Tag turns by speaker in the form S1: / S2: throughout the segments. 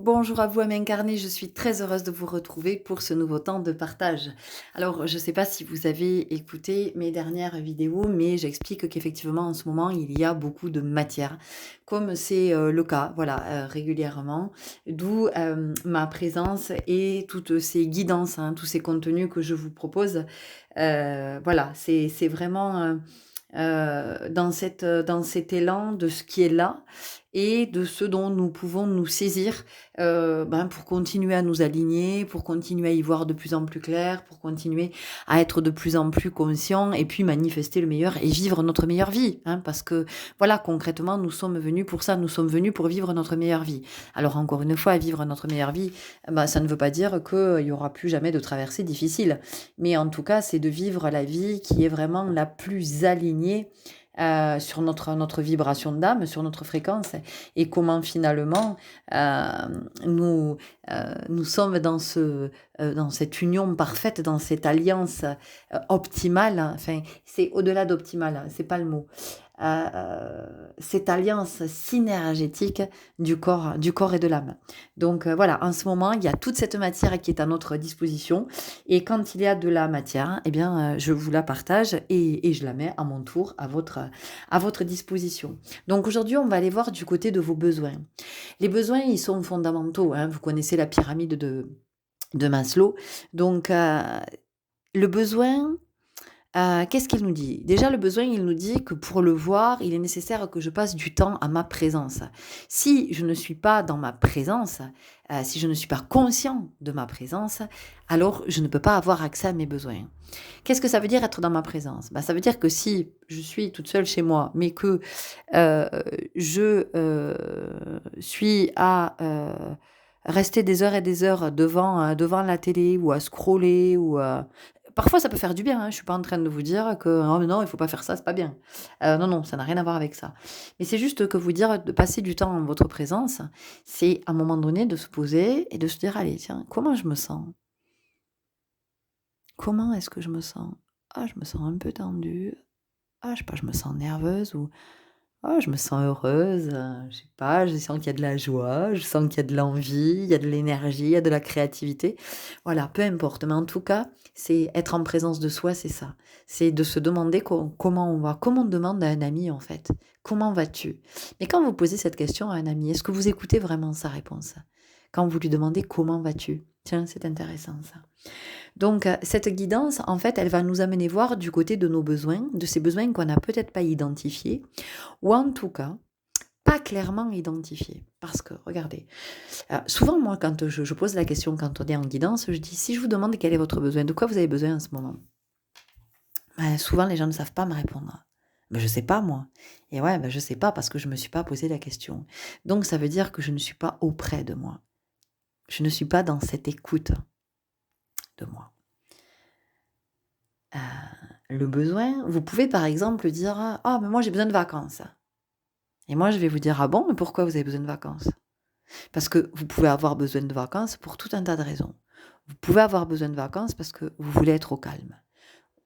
S1: Bonjour à vous, âme incarnée, je suis très heureuse de vous retrouver pour ce nouveau temps de partage. Alors, je ne sais pas si vous avez écouté mes dernières vidéos, mais j'explique qu'effectivement, en ce moment, il y a beaucoup de matière, comme c'est le cas, voilà, régulièrement, d'où ma présence et toutes ces guidances, hein, tous ces contenus que je vous propose. Voilà, c'est vraiment dans cet élan de ce qui est là et de ce dont nous pouvons nous saisir pour continuer à nous aligner, pour continuer à y voir de plus en plus clair, pour continuer à être de plus en plus conscient et puis manifester le meilleur et vivre notre meilleure vie. Hein, parce que voilà, concrètement, nous sommes venus pour ça, nous sommes venus pour vivre notre meilleure vie. Alors encore une fois, vivre notre meilleure vie, ça ne veut pas dire qu'il n'y aura plus jamais de traversées difficiles. Mais en tout cas, c'est de vivre la vie qui est vraiment la plus alignée sur notre vibration d'âme, sur notre fréquence, et comment finalement euh, nous, nous sommes dans cette union parfaite, dans cette alliance optimale. Enfin, c'est au-delà d'optimal, hein, c'est pas le mot. Cette alliance synergétique du corps et de l'âme. Donc voilà, en ce moment, il y a toute cette matière qui est à notre disposition. Et quand il y a de la matière, eh bien, je vous la partage et je la mets à mon tour à votre disposition. Donc aujourd'hui, on va aller voir du côté de vos besoins. Les besoins, ils sont fondamentaux. Hein. Vous connaissez la pyramide de Maslow. Donc, le besoin, qu'est-ce qu'il nous dit? Déjà, le besoin, il nous dit que pour le voir, il est nécessaire que je passe du temps à ma présence. Si je ne suis pas dans ma présence, si je ne suis pas conscient de ma présence, alors je ne peux pas avoir accès à mes besoins. Qu'est-ce que ça veut dire être dans ma présence? Ça veut dire que si je suis toute seule chez moi, mais que euh, je suis à rester des heures et des heures devant la télé ou à scroller ou parfois ça peut faire du bien, hein. Je suis pas en train de vous dire que oh, mais non, il faut pas faire ça, c'est pas bien. Non, non, ça n'a rien à voir avec ça. Mais c'est juste que vous dire de passer du temps en votre présence, c'est à un moment donné de se poser et de se dire allez, tiens, comment je me sens? Comment est-ce que je me sens? Ah, je me sens un peu tendue. Ah, je sais pas, je me sens nerveuse ou ah, je me sens heureuse, je sais pas, je sens qu'il y a de la joie, je sens qu'il y a de l'envie, il y a de l'énergie, il y a de la créativité. Voilà, peu importe, mais en tout cas, c'est être en présence de soi, c'est ça. C'est de se demander comment on va, comment on demande à un ami en fait, comment vas-tu? Mais quand vous posez cette question à un ami, est-ce que vous écoutez vraiment sa réponse? Quand vous lui demandez comment vas-tu? Tiens, c'est intéressant ça. Donc, cette guidance, en fait, elle va nous amener voir du côté de nos besoins, de ces besoins qu'on n'a peut-être pas identifiés, ou en tout cas, pas clairement identifiés. Parce que, regardez, souvent, moi, quand je pose la question, quand on est en guidance, je dis, si je vous demande quel est votre besoin, de quoi vous avez besoin en ce moment? Souvent, les gens ne savent pas me répondre. Mais je sais pas, moi. Et ouais, je sais pas parce que je me suis pas posé la question. Donc, ça veut dire que je ne suis pas auprès de moi. Je ne suis pas dans cette écoute de moi. Le besoin, vous pouvez par exemple dire ah, mais moi j'ai besoin de vacances. Et moi je vais vous dire ah bon, mais pourquoi vous avez besoin de vacances? Parce que vous pouvez avoir besoin de vacances pour tout un tas de raisons. Vous pouvez avoir besoin de vacances parce que vous voulez être au calme.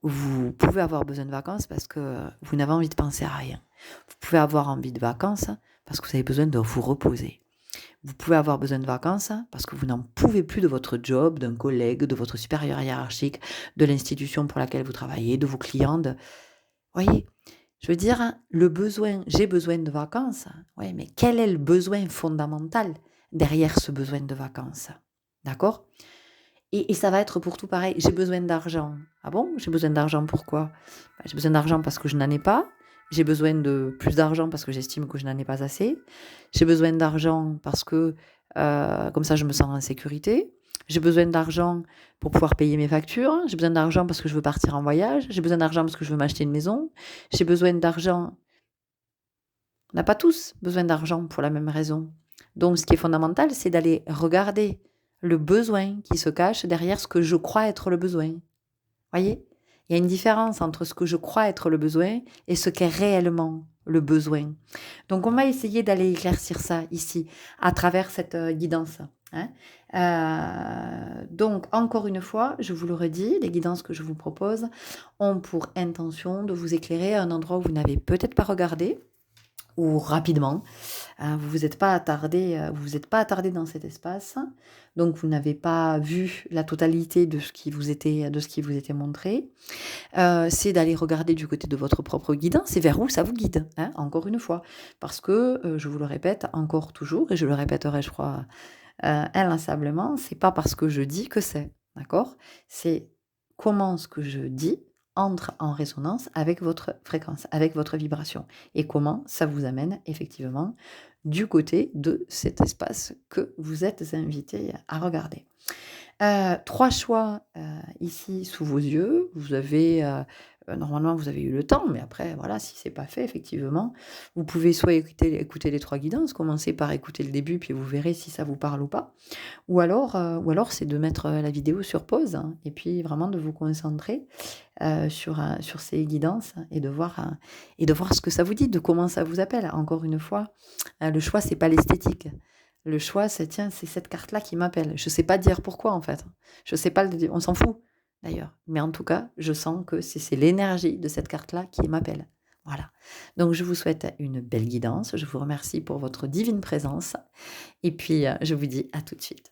S1: Vous pouvez avoir besoin de vacances parce que vous n'avez envie de penser à rien. Vous pouvez avoir envie de vacances parce que vous avez besoin de vous reposer. Vous pouvez avoir besoin de vacances parce que vous n'en pouvez plus de votre job, d'un collègue, de votre supérieur hiérarchique, de l'institution pour laquelle vous travaillez, de vos clients. Voyez, je veux dire, le besoin, j'ai besoin de vacances. Oui, mais quel est le besoin fondamental derrière ce besoin de vacances? D'accord? Et ça va être pour tout pareil. J'ai besoin d'argent. Ah bon? J'ai besoin d'argent pourquoi? J'ai besoin d'argent parce que je n'en ai pas. J'ai besoin de plus d'argent parce que j'estime que je n'en ai pas assez. J'ai besoin d'argent parce que comme ça je me sens en sécurité. J'ai besoin d'argent pour pouvoir payer mes factures. J'ai besoin d'argent parce que je veux partir en voyage. J'ai besoin d'argent parce que je veux m'acheter une maison. J'ai besoin d'argent. On n'a pas tous besoin d'argent pour la même raison. Donc ce qui est fondamental, c'est d'aller regarder le besoin qui se cache derrière ce que je crois être le besoin. Voyez? Il y a une différence entre ce que je crois être le besoin et ce qu'est réellement le besoin. Donc on va essayer d'aller éclaircir ça ici, à travers cette guidance. Hein. Donc encore une fois, je vous le redis, les guidances que je vous propose ont pour intention de vous éclairer à un endroit où vous n'avez peut-être pas regardé, ou rapidement. Vous vous êtes pas attardé dans cet espace, donc vous n'avez pas vu la totalité de ce qui vous était montré. C'est d'aller regarder du côté de votre propre guidance et vers où ça vous guide, hein, encore une fois. Parce que, je vous le répète encore toujours et je le répéterai je crois, inlassablement, c'est pas parce que je dis que c'est, d'accord? C'est comment ce que je dis entre en résonance avec votre fréquence, avec votre vibration et comment ça vous amène effectivement du côté de cet espace que vous êtes invité à regarder. 3 choix, ici sous vos yeux. Vous avez, normalement vous avez eu le temps, mais après voilà, si c'est pas fait effectivement, vous pouvez soit écouter les 3 guidances, commencer par écouter le début, puis vous verrez si ça vous parle ou alors c'est de mettre, la vidéo sur pause, hein, et puis vraiment de vous concentrer, sur ces guidances et de voir ce que ça vous dit, de comment ça vous appelle. Encore une fois, le choix c'est pas l'esthétique. Le choix, c'est tiens, c'est cette carte-là qui m'appelle. Je sais pas dire pourquoi en fait. Je sais pas le dire, on s'en fout d'ailleurs. Mais en tout cas, je sens que c'est l'énergie de cette carte-là qui m'appelle. Voilà. Donc je vous souhaite une belle guidance. Je vous remercie pour votre divine présence. Et puis, je vous dis à tout de suite.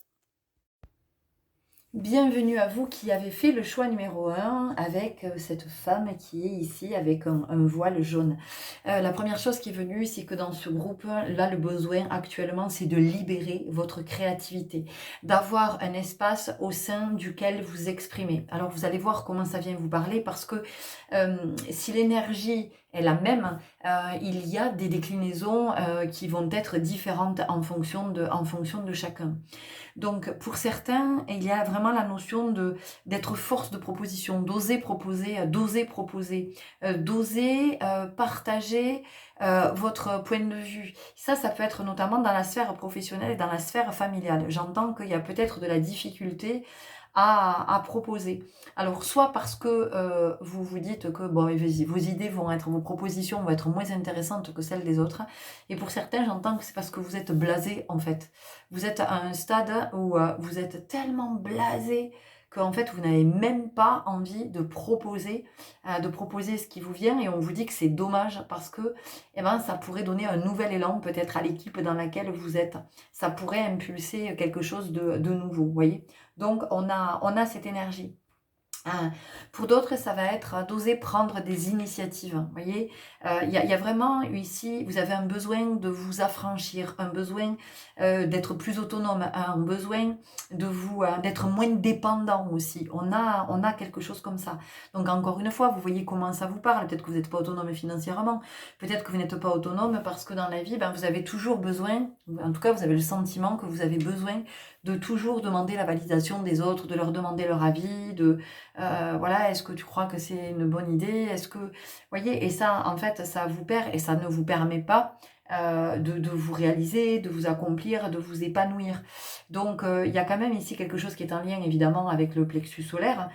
S1: Bienvenue à vous qui avez fait le choix numéro 1 avec cette femme qui est ici avec un voile jaune. La première chose qui est venue, c'est que dans ce groupe, là, le besoin actuellement, c'est de libérer votre créativité, d'avoir un espace au sein duquel vous exprimez. Alors, vous allez voir comment ça vient vous parler parce que si l'énergie est la même, il y a des déclinaisons qui vont être différentes en fonction de chacun. Donc pour certains, il y a vraiment la notion d'être force de proposition, d'oser partager votre point de vue. Ça peut être notamment dans la sphère professionnelle et dans la sphère familiale. J'entends qu'il y a peut-être de la difficulté à proposer. Alors, soit parce que vous vous dites que bon, vos idées vos propositions vont être moins intéressantes que celles des autres. Et pour certains, j'entends que c'est parce que vous êtes blasé, en fait. Vous êtes à un stade où vous êtes tellement blasé qu'en fait, vous n'avez même pas envie de proposer ce qui vous vient. Et on vous dit que c'est dommage parce que eh ben, ça pourrait donner un nouvel élan peut-être à l'équipe dans laquelle vous êtes. Ça pourrait impulser quelque chose de nouveau, vous voyez. Donc, on a cette énergie. Pour d'autres, ça va être d'oser prendre des initiatives. Vous voyez, y a vraiment ici, vous avez un besoin de vous affranchir, un besoin d'être plus autonome, un besoin d'être moins dépendant aussi. On a quelque chose comme ça. Donc encore une fois, vous voyez comment ça vous parle. Peut-être que vous n'êtes pas autonome financièrement. Peut-être que vous n'êtes pas autonome parce que dans la vie, vous avez toujours besoin, en tout cas, vous avez le sentiment que vous avez besoin de toujours demander la validation des autres, de leur demander leur avis, voilà, est-ce que tu crois que c'est une bonne idée? Est-ce que, vous voyez, et ça, en fait, ça vous perd et ça ne vous permet pas de vous réaliser, de vous accomplir, de vous épanouir. Donc, il y a quand même ici quelque chose qui est en lien, évidemment, avec le plexus solaire.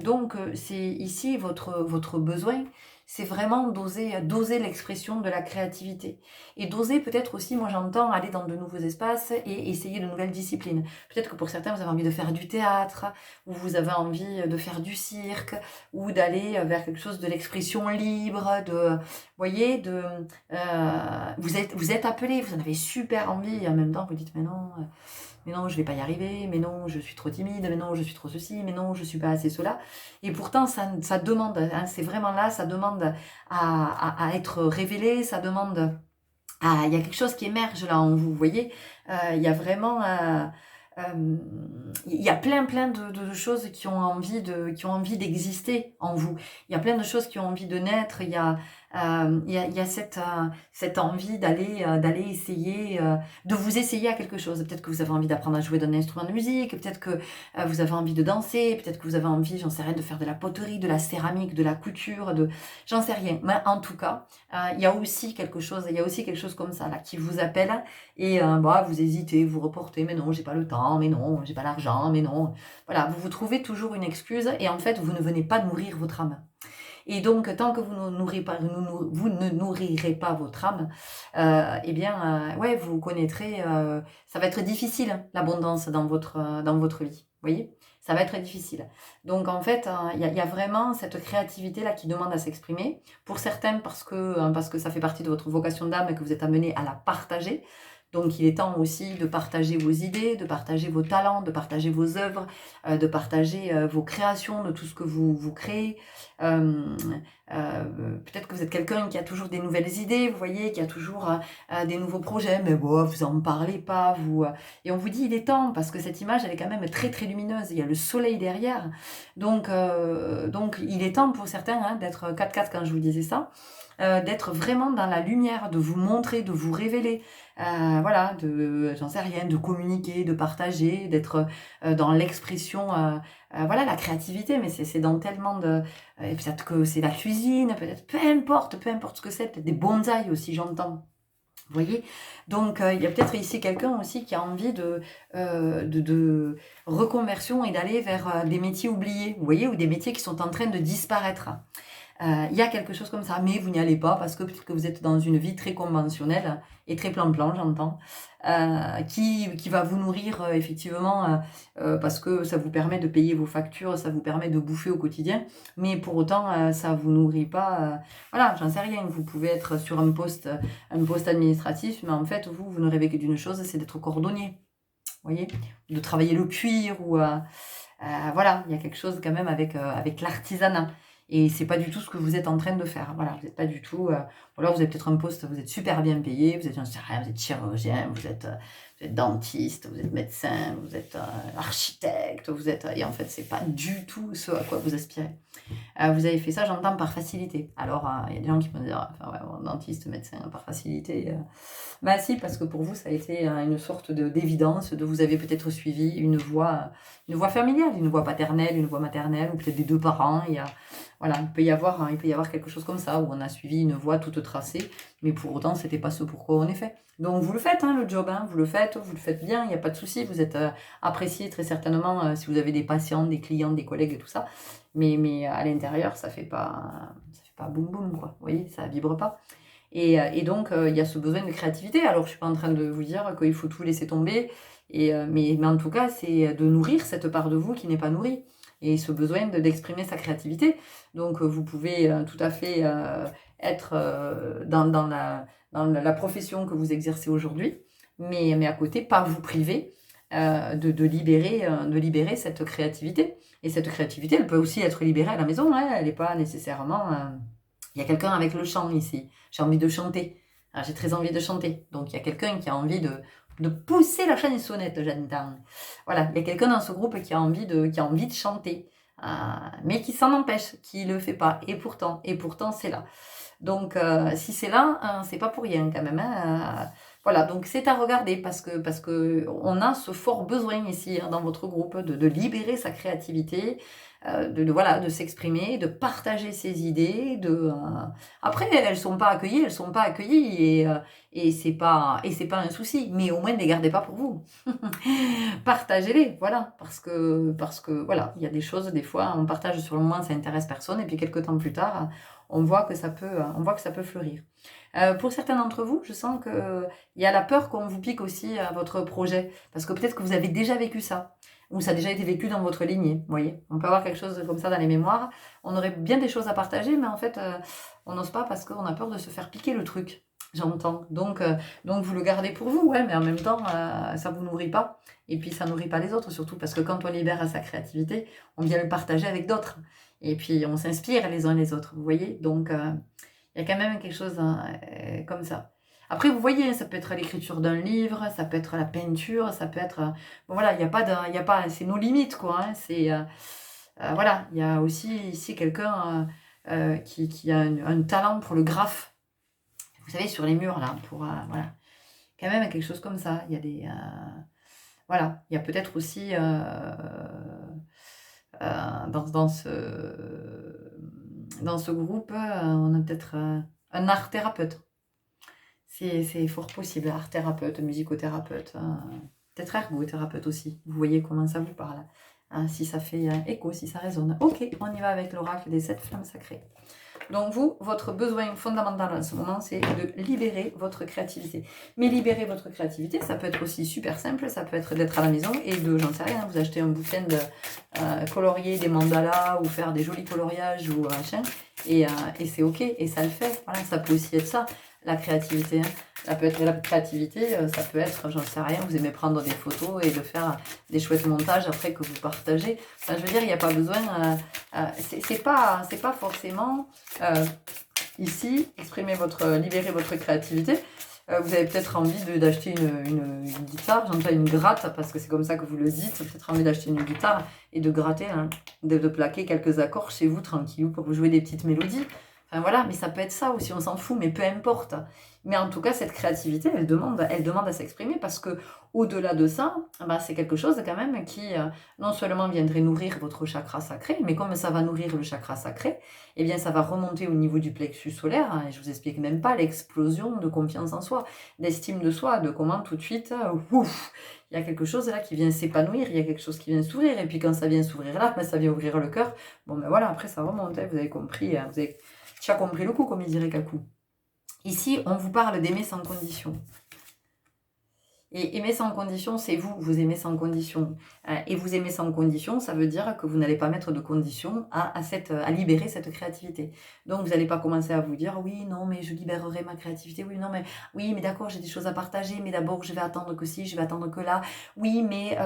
S1: Donc, c'est ici votre besoin, c'est vraiment d'oser l'expression de la créativité. Et d'oser peut-être aussi, moi j'entends, aller dans de nouveaux espaces et essayer de nouvelles disciplines. Peut-être que pour certains, vous avez envie de faire du théâtre, ou vous avez envie de faire du cirque, ou d'aller vers quelque chose de l'expression libre, voyez, vous êtes appelé, vous en avez super envie, et en même temps vous dites mais non, je vais pas y arriver, mais non, je suis trop timide, mais non, je suis trop ceci, mais non, je suis pas assez cela. Et pourtant, ça demande, hein, c'est vraiment là, ça demande à être révélé, ça demande il y a quelque chose qui émerge là en vous, vous voyez. Il y a vraiment il y a plein de choses qui ont envie d'exister en vous. Il y a plein de choses qui ont envie de naître. Il y a cette envie d'aller essayer, de vous essayer à quelque chose. Peut-être que vous avez envie d'apprendre à jouer d'un instrument de musique. Peut-être que vous avez envie de danser. Peut-être que vous avez envie, j'en sais rien, de faire de la poterie, de la céramique, de la couture, j'en sais rien. Mais en tout cas, il y a aussi quelque chose comme ça là qui vous appelle et vous hésitez, vous reportez, mais non, j'ai pas le temps, mais non, j'ai pas l'argent, mais non. Voilà, vous vous trouvez toujours une excuse et en fait, vous ne venez pas nourrir votre âme. Et donc, tant que vous ne nourrirez pas votre âme, ouais, vous connaîtrez, ça va être difficile, l'abondance dans votre vie. Vous voyez? ça va être difficile. Donc en fait, il y a vraiment cette créativité-là qui demande à s'exprimer. Pour certains, parce que ça fait partie de votre vocation d'âme et que vous êtes amené à la partager. Donc il est temps aussi de partager vos idées, de partager vos talents, de partager vos œuvres, de partager vos créations, de tout ce que vous créez. Euh, Peut-être que vous êtes quelqu'un qui a toujours des nouvelles idées, vous voyez, qui a toujours des nouveaux projets, mais bon, vous en parlez pas, et on vous dit il est temps, parce que cette image, elle est quand même très très lumineuse, il y a le soleil derrière, donc il est temps pour certains d'être 4x4 quand je vous disais ça, d'être vraiment dans la lumière, de vous montrer, de vous révéler, voilà, j'en sais rien, de communiquer, de partager, d'être dans l'expression, voilà, la créativité, mais c'est dans tellement de... peut-être que c'est la cuisine, peut-être, peu importe ce que c'est, peut-être des bonsaïs aussi, j'entends. Vous voyez? Donc, il y a peut-être ici quelqu'un aussi qui a envie de reconversion et d'aller vers des métiers oubliés, vous voyez, ou des métiers qui sont en train de disparaître. Il y a quelque chose comme ça, mais vous n'y allez pas parce que peut-être que vous êtes dans une vie très conventionnelle et très plan-plan, j'entends, qui va vous nourrir effectivement parce que ça vous permet de payer vos factures, ça vous permet de bouffer au quotidien, mais pour autant ça vous nourrit pas. Voilà, j'en sais rien. Vous pouvez être sur un poste administratif, mais en fait vous ne rêvez que d'une chose, c'est d'être cordonnier. Vous voyez, de travailler le cuir ou voilà, il y a quelque chose quand même avec l'artisanat. Et c'est pas du tout ce que vous êtes en train de faire. Voilà, vous n'êtes pas du tout. Voilà, vous avez peut-être un poste, vous êtes super bien payé, vous êtes, j'en sais rien, vous êtes chirurgien, vous êtes dentiste, vous êtes médecin, vous êtes architecte, et en fait, c'est pas du tout ce à quoi vous aspirez. Vous avez fait ça, j'entends, par facilité. Alors, il y a des gens qui vont dire, enfin, ouais, bon, dentiste, médecin, par facilité. Bah si, parce que pour vous, ça a été une sorte d'évidence, vous avez peut-être suivi une voie familiale, une voie paternelle, une voie maternelle, ou peut-être des deux parents. Voilà, il peut y avoir quelque chose comme ça, où on a suivi une voie toute tracée, mais pour autant, c'était pas ce pourquoi on est fait. Donc vous le faites, le job, vous le faites bien, il n'y a pas de souci, vous êtes apprécié très certainement si vous avez des patients, des clients, des collègues et tout ça, mais à l'intérieur, ça fait pas boum boum, quoi, vous voyez, ça vibre pas. Et donc, il y a ce besoin de créativité. Alors, je ne suis pas en train de vous dire qu'il faut tout laisser tomber, mais en tout cas, c'est de nourrir cette part de vous qui n'est pas nourrie, et ce besoin d'exprimer sa créativité. Donc, vous pouvez tout à fait être dans la profession que vous exercez aujourd'hui, mais à côté, pas vous priver de libérer cette créativité. Et cette créativité, elle peut aussi être libérée à la maison, elle n'est pas nécessairement... Il y a quelqu'un avec le chant ici. J'ai envie de chanter. J'ai très envie de chanter. Donc, il y a quelqu'un qui a envie de pousser la chansonnette, j'entends. Voilà, il y a quelqu'un dans ce groupe qui a envie de chanter. Mais qui s'en empêche, qui ne le fait pas. Et pourtant, c'est là. Donc, si c'est là, c'est pas pour rien quand même. Voilà, donc c'est à regarder parce que on a ce fort besoin ici dans votre groupe de libérer sa créativité, voilà, de s'exprimer, de partager ses idées. Après, elles sont pas accueillies et c'est pas un souci. Mais au moins ne les gardez pas pour vous. Partagez-les, voilà, parce que voilà, il y a des choses, des fois, on partage sur le moment, ça intéresse personne, et puis quelques temps plus tard, on voit que ça peut fleurir. Pour certains d'entre vous, je sens que il y a la peur qu'on vous pique aussi à votre projet, parce que peut-être que vous avez déjà vécu ça, ou ça a déjà été vécu dans votre lignée, vous voyez. On peut avoir quelque chose comme ça dans les mémoires, on aurait bien des choses à partager, mais en fait, on n'ose pas parce qu'on a peur de se faire piquer le truc. J'entends. Donc vous le gardez pour vous, ouais, mais en même temps, ça vous nourrit pas. Et puis, ça nourrit pas les autres, surtout parce que quand on libère sa créativité, on vient le partager avec d'autres. Et puis, on s'inspire les uns les autres, vous voyez. Donc, il y a quand même quelque chose comme ça. Après, vous voyez, ça peut être l'écriture d'un livre, ça peut être la peinture, ça peut être... bon, voilà, il y a pas, c'est nos limites, quoi. Voilà, il y a aussi ici quelqu'un qui a un talent pour le graphe. Vous savez, sur les murs, là, voilà. Quand même, quelque chose comme ça. Il y a des... voilà, il y a peut-être aussi dans ce groupe, on a peut-être un art thérapeute. C'est fort possible, art thérapeute, musicothérapeute, peut-être ergothérapeute aussi. Vous voyez comment ça vous parle, si ça fait écho, si ça résonne. Ok, on y va avec l'oracle des 7 flammes sacrées. Donc vous, votre besoin fondamental en ce moment, c'est de libérer votre créativité. Mais libérer votre créativité, ça peut être aussi super simple, ça peut être d'être à la maison et de, j'en sais rien, vous achetez un bouquin de colorier des mandalas ou faire des jolis coloriages ou machin, et c'est ok, et ça le fait. Voilà, ça peut aussi être ça, la créativité. Hein. Ça peut être la créativité, ça peut être, j'en sais rien, vous aimez prendre des photos et de faire des chouettes montages après que vous partagez. Enfin, je veux dire, il n'y a pas besoin, c'est pas forcément ici, libérer votre créativité. Vous avez peut-être envie d'acheter une guitare, j'entends une gratte, parce que c'est comme ça que vous le dites, peut-être envie d'acheter une guitare et de gratter, hein, de plaquer quelques accords chez vous, tranquillou, pour vous jouer des petites mélodies. Enfin voilà, mais ça peut être ça aussi, on s'en fout, mais peu importe. Mais en tout cas, cette créativité, elle demande à s'exprimer parce que au-delà de ça, bah, c'est quelque chose quand même qui non seulement viendrait nourrir votre chakra sacré, mais comme ça va nourrir le chakra sacré, eh bien ça va remonter au niveau du plexus solaire, hein, et je vous explique même pas l'explosion de confiance en soi, d'estime de soi, de comment tout de suite, ouf, il y a quelque chose là qui vient s'épanouir, il y a quelque chose qui vient s'ouvrir, et puis quand ça vient s'ouvrir là, ben, ça vient ouvrir le cœur. Bon ben voilà, après ça remonte, hein, vous avez compris, hein, tu as compris le coup, comme il dirait Kakou. Ici, on vous parle d'aimer sans condition. Et aimer sans condition, c'est vous, vous aimez sans condition. Et vous aimez sans condition, ça veut dire que vous n'allez pas mettre de condition à libérer cette créativité. Donc, vous n'allez pas commencer à vous dire, oui, non, mais je libérerai ma créativité, oui, non, mais oui, mais d'accord, j'ai des choses à partager, mais d'abord, je vais attendre que ci, je vais attendre que là, oui, mais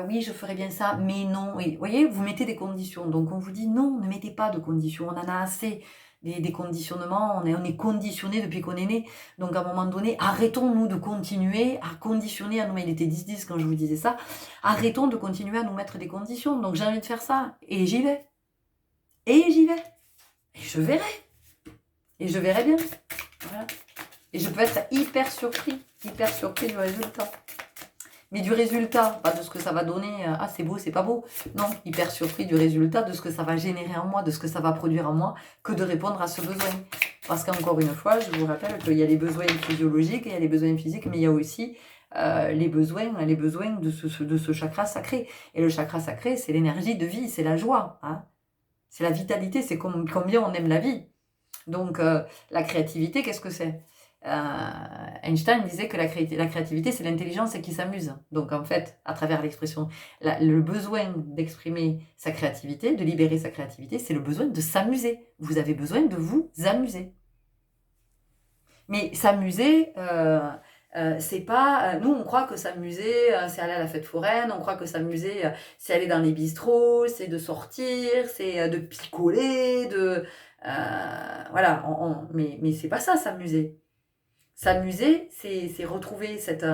S1: oui, je ferai bien ça, mais non. Et, vous voyez, vous mettez des conditions. Donc, on vous dit, non, ne mettez pas de conditions, on en a assez. Des conditionnements, on est conditionné depuis qu'on est né. Donc à un moment donné, arrêtons-nous de continuer à conditionner à nous, il était 10-10 quand je vous disais ça, arrêtons de continuer à nous mettre des conditions. Donc j'ai envie de faire ça, et j'y vais. Et j'y vais. Et je verrai. Et je verrai bien. Voilà. Et je peux être hyper surpris du résultat. Mais du résultat, pas de ce que ça va donner, ah c'est beau, c'est pas beau. Non, hyper surpris du résultat, de ce que ça va générer en moi, de ce que ça va produire en moi, que de répondre à ce besoin. Parce qu'encore une fois, je vous rappelle qu'il y a les besoins physiologiques, il y a les besoins physiques, mais il y a aussi les besoins de ce chakra sacré. Et le chakra sacré, c'est l'énergie de vie, c'est la joie, hein. C'est la vitalité, c'est combien on aime la vie. Donc la créativité, qu'est-ce que c'est ? Einstein disait que la créativité, c'est l'intelligence qui s'amuse. Donc en fait, à travers l'expression, le besoin d'exprimer sa créativité, de libérer sa créativité, c'est le besoin de s'amuser. Vous avez besoin de vous amuser. Mais s'amuser, c'est pas... nous, on croit que s'amuser, c'est aller à la fête foraine, on croit que s'amuser, c'est aller dans les bistrots, c'est de sortir, c'est de picoler, voilà, mais c'est pas ça, s'amuser. S'amuser, c'est retrouver cette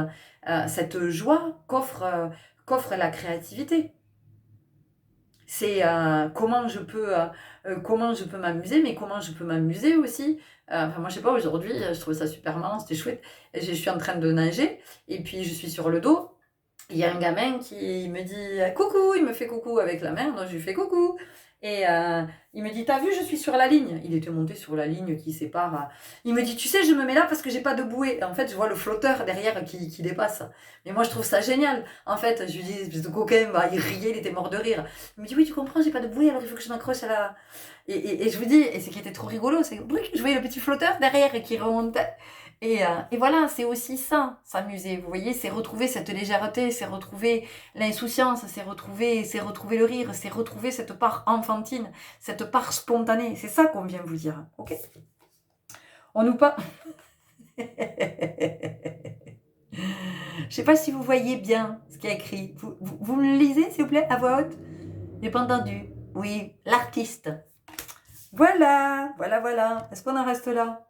S1: joie qu'offre la créativité. C'est comment je peux m'amuser, mais comment je peux m'amuser aussi. Enfin, moi, je sais pas, aujourd'hui, je trouvais ça super marrant, c'était chouette. Je suis en train de nager, et puis je suis sur le dos. Il y a un gamin qui me dit coucou, il me fait coucou avec la main, donc je lui fais coucou. Et il me dit, t'as vu, je suis sur la ligne. Il était monté sur la ligne qui sépare. Il me dit, tu sais, je me mets là parce que j'ai pas de bouée. Et en fait, je vois le flotteur derrière qui dépasse. Mais moi, je trouve ça génial. En fait, je lui dis, espèce de coquin, bah, il riait, il était mort de rire. Il me dit, oui, tu comprends, j'ai pas de bouée, alors il faut que je m'accroche à la... Et je vous dis, et ce qui était trop rigolo, c'est que je voyais le petit flotteur derrière qui remontait. Et voilà, c'est aussi ça, s'amuser. Vous voyez, c'est retrouver cette légèreté, c'est retrouver l'insouciance, c'est retrouver le rire, c'est retrouver cette part enfantine, cette part spontanée. C'est ça qu'on vient vous dire. Ok ? On nous pas. Je sais pas si vous voyez bien ce qui est écrit. Vous me le lisez, s'il vous plaît, à voix haute ? J'ai pas entendu. Oui, l'artiste. Voilà. Est-ce qu'on en reste là ?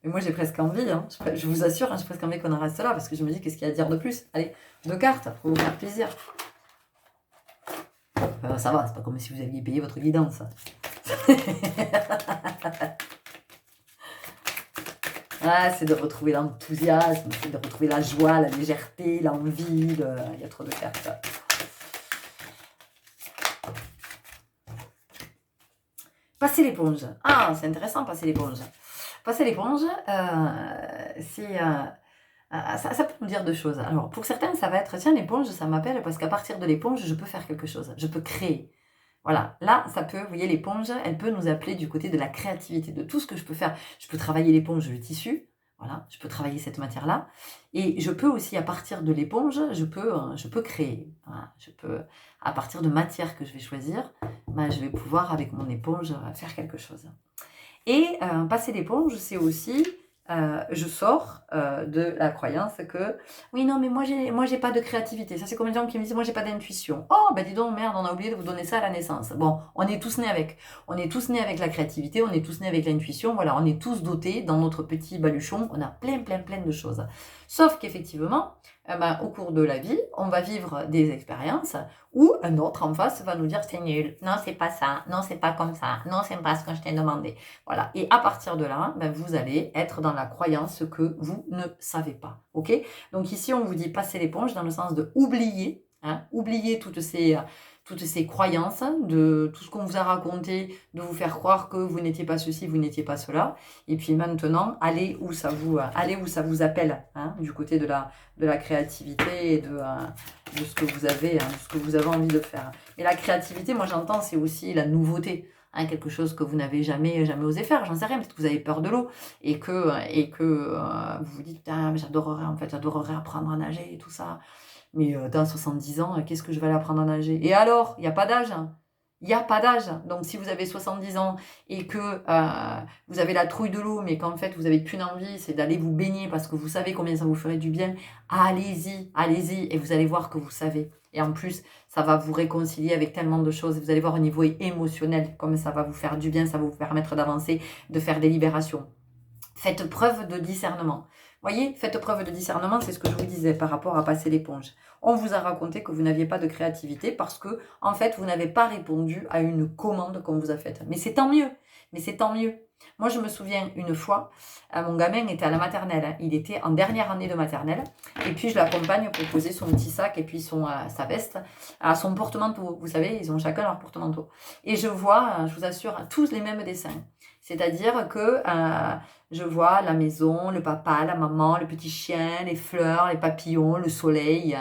S1: Mais moi j'ai presque envie, hein. Je vous assure, hein, j'ai presque envie qu'on en reste là parce que je me dis qu'est-ce qu'il y a à dire de plus. Allez, 2 cartes pour vous faire plaisir. Ça va, c'est pas comme si vous aviez payé votre guidance. Ah, c'est de retrouver l'enthousiasme, c'est de retrouver la joie, la légèreté, l'envie. Il y a trop de cartes. Passer l'éponge. Ah, c'est intéressant, passer l'éponge. Passer l'éponge, ça peut nous dire 2 choses. Alors, pour certains, ça va être, tiens, l'éponge, ça m'appelle parce qu'à partir de l'éponge, je peux faire quelque chose. Je peux créer. Voilà, là, ça peut, vous voyez, l'éponge, elle peut nous appeler du côté de la créativité, de tout ce que je peux faire. Je peux travailler l'éponge, le tissu, voilà, je peux travailler cette matière-là. Et je peux aussi, à partir de l'éponge, je peux créer. Voilà, je peux, à partir de matière que je vais choisir, ben, je vais pouvoir, avec mon éponge, faire quelque chose. Et passer l'éponge, c'est aussi, je sors de la croyance que oui, non, mais moi j'ai pas de créativité. Ça, c'est comme les gens qui me disent moi j'ai pas d'intuition. Oh, ben dis donc, merde, on a oublié de vous donner ça à la naissance. Bon, on est tous nés avec. On est tous nés avec la créativité, on est tous nés avec l'intuition. Voilà, on est tous dotés dans notre petit baluchon. On a plein de choses. Sauf qu'effectivement, ben, au cours de la vie, on va vivre des expériences où un autre en face va nous dire c'est nul, non, c'est pas ça, non, c'est pas comme ça, non, c'est pas ce que je t'ai demandé. Voilà. Et à partir de là, ben, vous allez être dans la croyance que vous ne savez pas. OK? Donc ici, on vous dit passer l'éponge dans le sens de oublier, hein, oublier toutes ces croyances, de tout ce qu'on vous a raconté, de vous faire croire que vous n'étiez pas ceci, vous n'étiez pas cela. Et puis maintenant, allez où ça vous appelle, hein, du côté de la créativité et de ce que vous avez, hein, de ce que vous avez envie de faire. Et la créativité, moi j'entends, c'est aussi la nouveauté. Hein, quelque chose que vous n'avez jamais osé faire, j'en sais rien, peut-être que vous avez peur de l'eau et que vous vous dites, ah, j'adorerais en fait, j'adorerais apprendre à nager et tout ça. Mais dans 70 ans, qu'est-ce que je vais aller apprendre à nager? Et alors, il n'y a pas d'âge, hein. Il n'y a pas d'âge. Donc, si vous avez 70 ans et que vous avez la trouille de l'eau, mais qu'en fait, vous n'avez qu'une envie, c'est d'aller vous baigner parce que vous savez combien ça vous ferait du bien, allez-y, allez-y, et vous allez voir que vous savez. Et en plus, ça va vous réconcilier avec tellement de choses. Vous allez voir au niveau émotionnel, comme ça va vous faire du bien, ça va vous permettre d'avancer, de faire des libérations. Faites preuve de discernement. Voyez, faites preuve de discernement, c'est ce que je vous disais par rapport à passer l'éponge. On vous a raconté que vous n'aviez pas de créativité parce que, en fait, vous n'avez pas répondu à une commande qu'on vous a faite. Mais c'est tant mieux. Mais c'est tant mieux. Moi, je me souviens une fois, mon gamin était à la maternelle. Hein. Il était en dernière année de maternelle. Et puis, je l'accompagne pour poser son petit sac et puis sa veste à son porte-manteau. Vous savez, ils ont chacun leur porte-manteau. Et je vois, je vous assure, tous les mêmes dessins. C'est-à-dire que je vois la maison, le papa, la maman, le petit chien, les fleurs, les papillons, le soleil.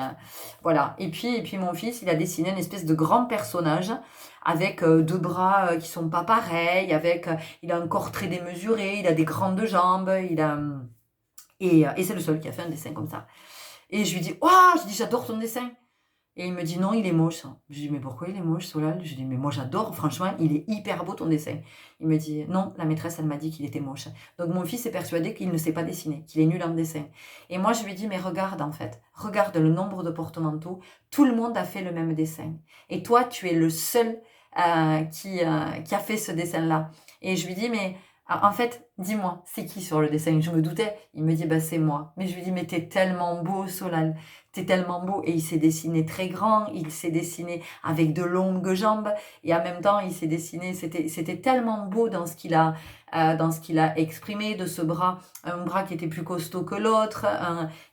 S1: Voilà. Et puis mon fils, il a dessiné une espèce de grand personnage avec deux bras qui sont pas pareils, il a un corps très démesuré, il a des grandes jambes, et c'est le seul qui a fait un dessin comme ça. Et je lui dis, oh, je dis, j'adore ton dessin. Et il me dit non, il est moche. Je dis mais pourquoi il est moche, Solal? Je dis mais moi j'adore, franchement, il est hyper beau ton dessin. Il me dit non, la maîtresse elle m'a dit qu'il était moche. Donc mon fils est persuadé qu'il ne sait pas dessiner, qu'il est nul en dessin. Et moi je lui dis mais regarde en fait, regarde le nombre de porte-manteaux, tout le monde a fait le même dessin. Et toi tu es le seul qui a fait ce dessin-là. Et je lui dis mais en fait, dis-moi, c'est qui sur le dessin? Je me doutais. Il me dit, bah, c'est moi. Mais je lui dis, mais t'es tellement beau, Solal. T'es tellement beau. Et il s'est dessiné très grand. Il s'est dessiné avec de longues jambes. Et en même temps, il s'est dessiné. C'était tellement beau dans ce qu'il a exprimé de ce bras. Un bras qui était plus costaud que l'autre.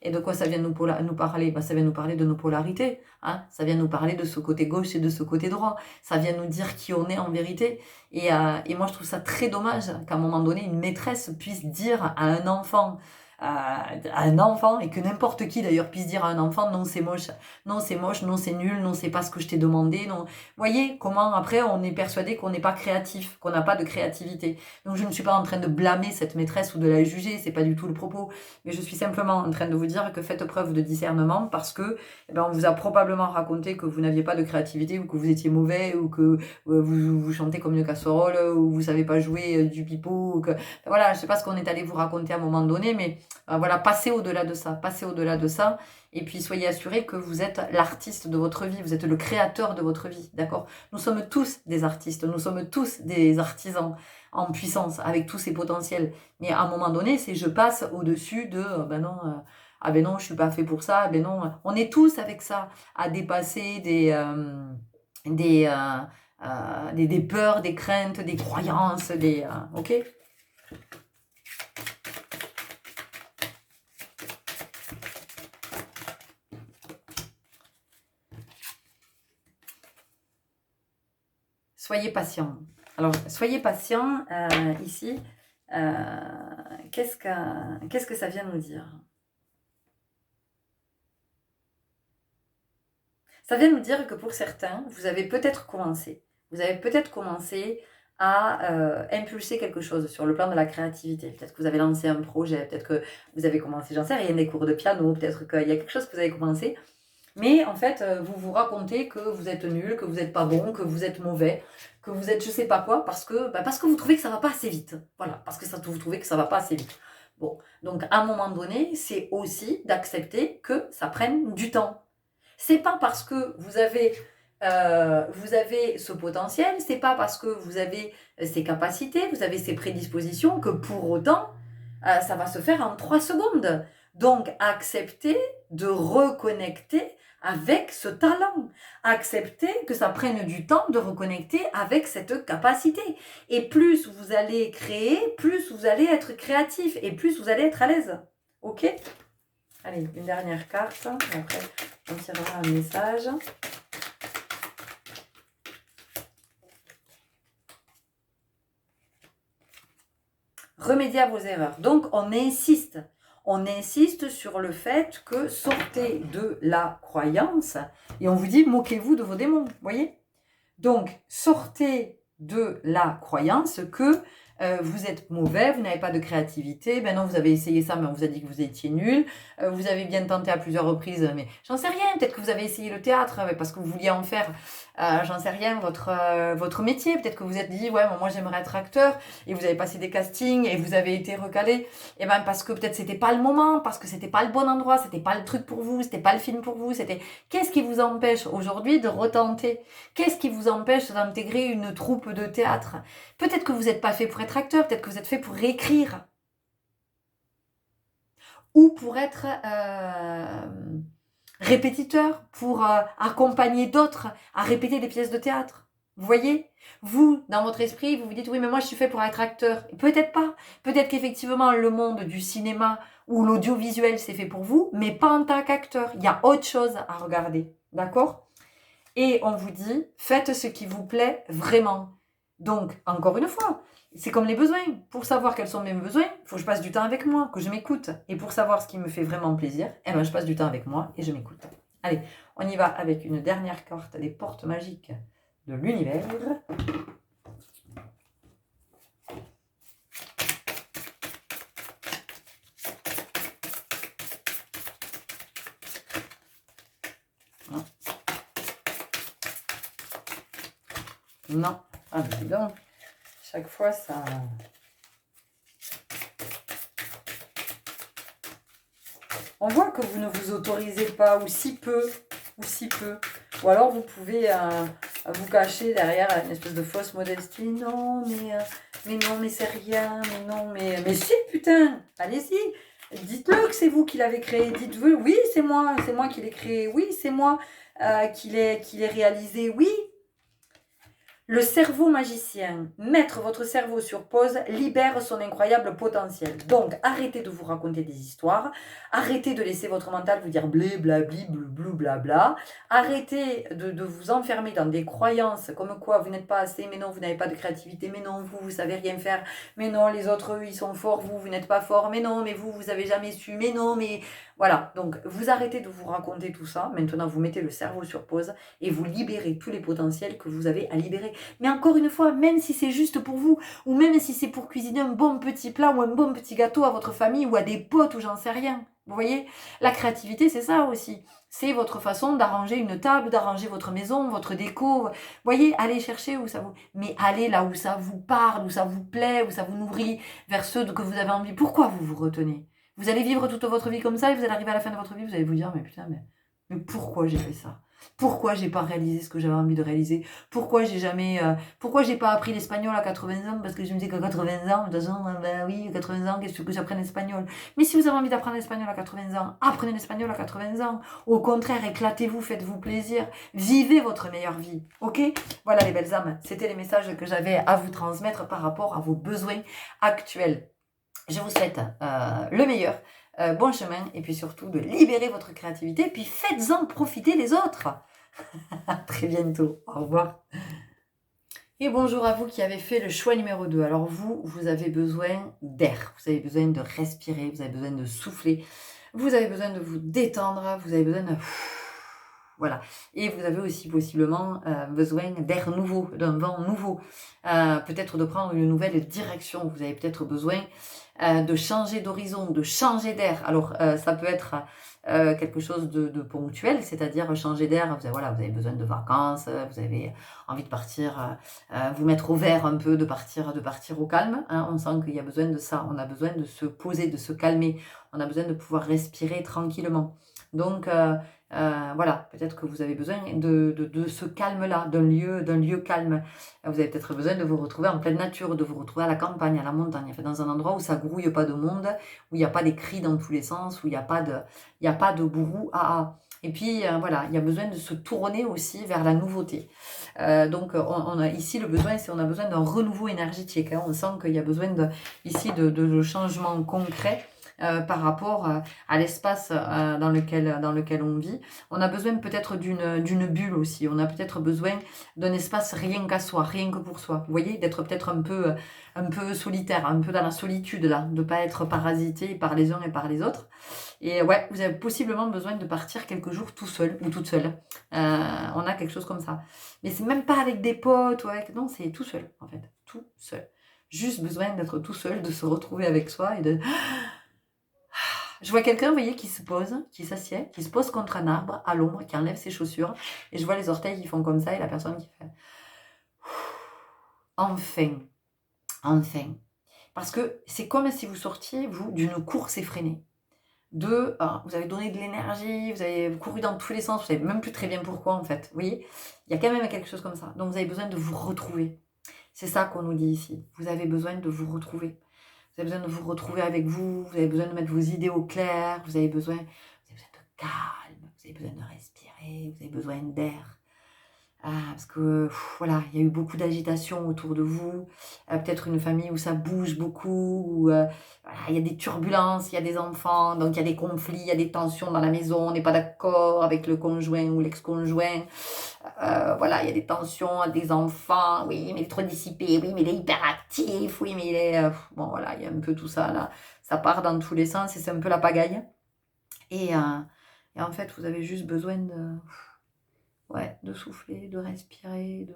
S1: Et de quoi ça vient nous parler? Bah, ça vient nous parler de nos polarités. Hein. Ça vient nous parler de ce côté gauche et de ce côté droit. Ça vient nous dire qui on est en vérité. Et moi, je trouve ça très dommage qu'à un moment donné, une maîtresse puisse dire à un enfant, et que n'importe qui d'ailleurs puisse dire à un enfant, non, c'est moche, non, c'est moche, non, c'est nul, non, c'est pas ce que je t'ai demandé, non. Vous voyez comment après on est persuadé qu'on n'est pas créatif, qu'on n'a pas de créativité. Donc je ne suis pas en train de blâmer cette maîtresse ou de la juger, c'est pas du tout le propos, mais je suis simplement en train de vous dire que faites preuve de discernement parce que on vous a probablement raconté que vous n'aviez pas de créativité ou que vous étiez mauvais ou que vous chantez comme une casserole ou vous savez pas jouer du pipeau ou que voilà, je sais pas ce qu'on est allé vous raconter à un moment donné, mais voilà, passez au-delà de ça, passez au-delà de ça, et puis soyez assurés que vous êtes l'artiste de votre vie, vous êtes le créateur de votre vie, d'accord? Nous sommes tous des artistes, nous sommes tous des artisans en puissance, avec tous ces potentiels, mais à un moment donné, c'est je passe au-dessus de, ben non, ah ben non, je suis pas fait pour ça, ben non, on est tous avec ça, à dépasser des, des peurs, des craintes, des croyances, ok? Soyez patient. Alors, soyez patient ici. Qu'est-ce que ça vient nous dire? Ça vient nous dire que pour certains, vous avez peut-être commencé. Vous avez peut-être commencé à impulser quelque chose sur le plan de la créativité. Peut-être que vous avez lancé un projet, peut-être que vous avez commencé, j'en sais rien, des cours de piano, peut-être qu'il y a quelque chose que vous avez commencé. Mais en fait, vous vous racontez que vous êtes nul, que vous n'êtes pas bon, que vous êtes mauvais, que vous êtes je sais pas quoi, parce que vous trouvez que ça va pas assez vite. Voilà, parce que vous trouvez que ça va pas assez vite. Bon, donc à un moment donné, c'est aussi d'accepter que ça prenne du temps. C'est pas parce que vous avez ce potentiel, c'est pas parce que vous avez ces capacités, vous avez ces prédispositions que pour autant, ça va se faire en 3 secondes. Donc, acceptez de reconnecter avec ce talent. Acceptez que ça prenne du temps de reconnecter avec cette capacité. Et plus vous allez créer, plus vous allez être créatif et plus vous allez être à l'aise. Ok ? Allez, une dernière carte. Et après, on tirera un message. Remédier à vos erreurs. Donc, on insiste. On insiste sur le fait que sortez de la croyance et on vous dit moquez-vous de vos démons. Voyez ? Donc, sortez de la croyance que vous êtes mauvais, vous n'avez pas de créativité, ben non, vous avez essayé ça, mais on vous a dit que vous étiez nul, vous avez bien tenté à plusieurs reprises, mais j'en sais rien, peut-être que vous avez essayé le théâtre parce que vous vouliez en faire, j'en sais rien, votre métier, peut-être que vous êtes dit, ouais, moi j'aimerais être acteur, et vous avez passé des castings, et vous avez été recalé, et ben parce que peut-être c'était pas le moment, parce que c'était pas le bon endroit, c'était pas le truc pour vous, c'était pas le film pour vous, c'était... Qu'est-ce qui vous empêche aujourd'hui de retenter ? Qu'est-ce qui vous empêche d'intégrer une troupe de théâtre ? Peut-être que vous n'êtes pas fait pour être acteur, peut-être que vous êtes fait pour écrire. Ou pour être répétiteur, pour accompagner d'autres à répéter des pièces de théâtre. Vous voyez ? Vous, dans votre esprit, vous vous dites, oui, mais moi, je suis fait pour être acteur. Peut-être pas. Peut-être qu'effectivement, le monde du cinéma ou l'audiovisuel, c'est fait pour vous, mais pas en tant qu'acteur. Il y a autre chose à regarder. D'accord ? Et on vous dit, faites ce qui vous plaît vraiment. Donc, encore une fois, c'est comme les besoins. Pour savoir quels sont mes besoins, il faut que je passe du temps avec moi, que je m'écoute. Et pour savoir ce qui me fait vraiment plaisir, eh ben, je passe du temps avec moi et je m'écoute. Allez, on y va avec une dernière carte des portes magiques de l'univers. Non. Ah, mais donc, chaque fois, ça... On voit que vous ne vous autorisez pas, ou si peu, ou alors vous pouvez vous cacher derrière une espèce de fausse modestie. Non, mais non, mais c'est rien, mais non, mais si, putain, allez-y, dites-le que c'est vous qui l'avez créé, dites-le, oui, c'est moi qui l'ai créé, oui, c'est moi qui l'ai réalisé, oui. Le cerveau magicien, mettre votre cerveau sur pause, libère son incroyable potentiel. Donc, arrêtez de vous raconter des histoires, arrêtez de laisser votre mental vous dire blé, blabli, blou, blabla, arrêtez de vous enfermer dans des croyances comme quoi vous n'êtes pas assez, mais non, vous n'avez pas de créativité, mais non, vous savez rien faire, mais non, les autres, eux, ils sont forts, vous n'êtes pas fort, mais non, mais vous avez jamais su, mais non, mais... Voilà, donc vous arrêtez de vous raconter tout ça, maintenant vous mettez le cerveau sur pause et vous libérez tous les potentiels que vous avez à libérer. Mais encore une fois, même si c'est juste pour vous, ou même si c'est pour cuisiner un bon petit plat ou un bon petit gâteau à votre famille ou à des potes ou j'en sais rien. Vous voyez, la créativité, c'est ça aussi. C'est votre façon d'arranger une table, d'arranger votre maison, votre déco. Vous voyez, allez chercher où ça vous... Mais allez là où ça vous parle, où ça vous plaît, où ça vous nourrit, vers ceux que vous avez envie. Pourquoi vous vous retenez ? Vous allez vivre toute votre vie comme ça et vous allez arriver à la fin de votre vie, vous allez vous dire, mais putain, mais pourquoi j'ai fait ça ? Pourquoi j'ai pas réalisé ce que j'avais envie de réaliser ? Pourquoi j'ai pas appris l'espagnol à 80 ans ? Parce que je me dis qu'à 80 ans, de toute façon, ben oui, 80 ans, qu'est-ce que j'apprenne l'espagnol ? Mais si vous avez envie d'apprendre l'espagnol à 80 ans, apprenez l'espagnol à 80 ans. Au contraire, éclatez-vous, faites-vous plaisir. Vivez votre meilleure vie. Ok ? Voilà les belles âmes, c'était les messages que j'avais à vous transmettre par rapport à vos besoins actuels. Je vous souhaite le meilleur, bon chemin, et puis surtout de libérer votre créativité, puis faites-en profiter les autres. À très bientôt, au revoir. Et bonjour à vous qui avez fait le choix numéro 2. Alors vous avez besoin d'air, vous avez besoin de respirer, vous avez besoin de souffler, vous avez besoin de vous détendre, vous avez besoin de... voilà. Et vous avez aussi possiblement besoin d'air nouveau, d'un vent nouveau, peut-être de prendre une nouvelle direction. Vous avez peut-être besoin de changer d'horizon, de changer d'air. Alors, ça peut être quelque chose de ponctuel, c'est-à-dire changer d'air. Voilà, vous avez besoin de vacances, vous avez envie de partir, vous mettre au vert un peu, de partir au calme. Hein. On sent qu'il y a besoin de ça. On a besoin de se poser, de se calmer. On a besoin de pouvoir respirer tranquillement. Donc, voilà, peut-être que vous avez besoin de ce calme-là, d'un lieu calme. Vous avez peut-être besoin de vous retrouver en pleine nature, de vous retrouver à la campagne, à la montagne, enfin, dans un endroit où ça grouille pas de monde, où il n'y a pas des cris dans tous les sens, où il n'y a pas de brouhaha. Et puis, voilà, il y a besoin de se tourner aussi vers la nouveauté. Donc, on a ici le besoin, on a besoin d'un renouveau énergétique. Hein. On sent qu'il y a besoin ici de changements concrets. Par rapport à l'espace dans lequel on vit. On a besoin peut-être d'une bulle aussi. On a peut-être besoin d'un espace rien qu'à soi, rien que pour soi. Vous voyez, d'être peut-être un peu solitaire, un peu dans la solitude là, de ne pas être parasité par les uns et par les autres. Et ouais, vous avez possiblement besoin de partir quelques jours tout seul ou toute seule. On a quelque chose comme ça. Mais c'est même pas avec des potes ou avec... Non, c'est tout seul en fait, tout seul. Juste besoin d'être tout seul, de se retrouver avec soi et de... Je vois quelqu'un, vous voyez, qui se pose, qui s'assied, qui se pose contre un arbre à l'ombre, qui enlève ses chaussures. Et je vois les orteils qui font comme ça et la personne qui fait... Enfin, enfin. Parce que c'est comme si vous sortiez, vous, d'une course effrénée. Vous avez donné de l'énergie, vous avez couru dans tous les sens, vous savez même plus très bien pourquoi en fait. Vous voyez, il y a quand même quelque chose comme ça. Donc vous avez besoin de vous retrouver. C'est ça qu'on nous dit ici. Vous avez besoin de vous retrouver. Vous avez besoin de vous retrouver avec vous, vous avez besoin de mettre vos idées au clair, vous avez besoin de calme, vous avez besoin de respirer, vous avez besoin d'air. Parce que voilà, il y a eu beaucoup d'agitation autour de vous, peut-être une famille où ça bouge beaucoup, où voilà, il y a des turbulences, il y a des enfants, donc il y a des conflits, il y a des tensions dans la maison, on n'est pas d'accord avec le conjoint ou l'ex-conjoint. Voilà, il y a des tensions, des enfants, oui, mais il est trop dissipé, oui, mais il est hyperactif, oui, mais il est... bon, voilà, il y a un peu tout ça, là. Ça part dans tous les sens et c'est un peu la pagaille. Et en fait, vous avez juste besoin de souffler, de respirer,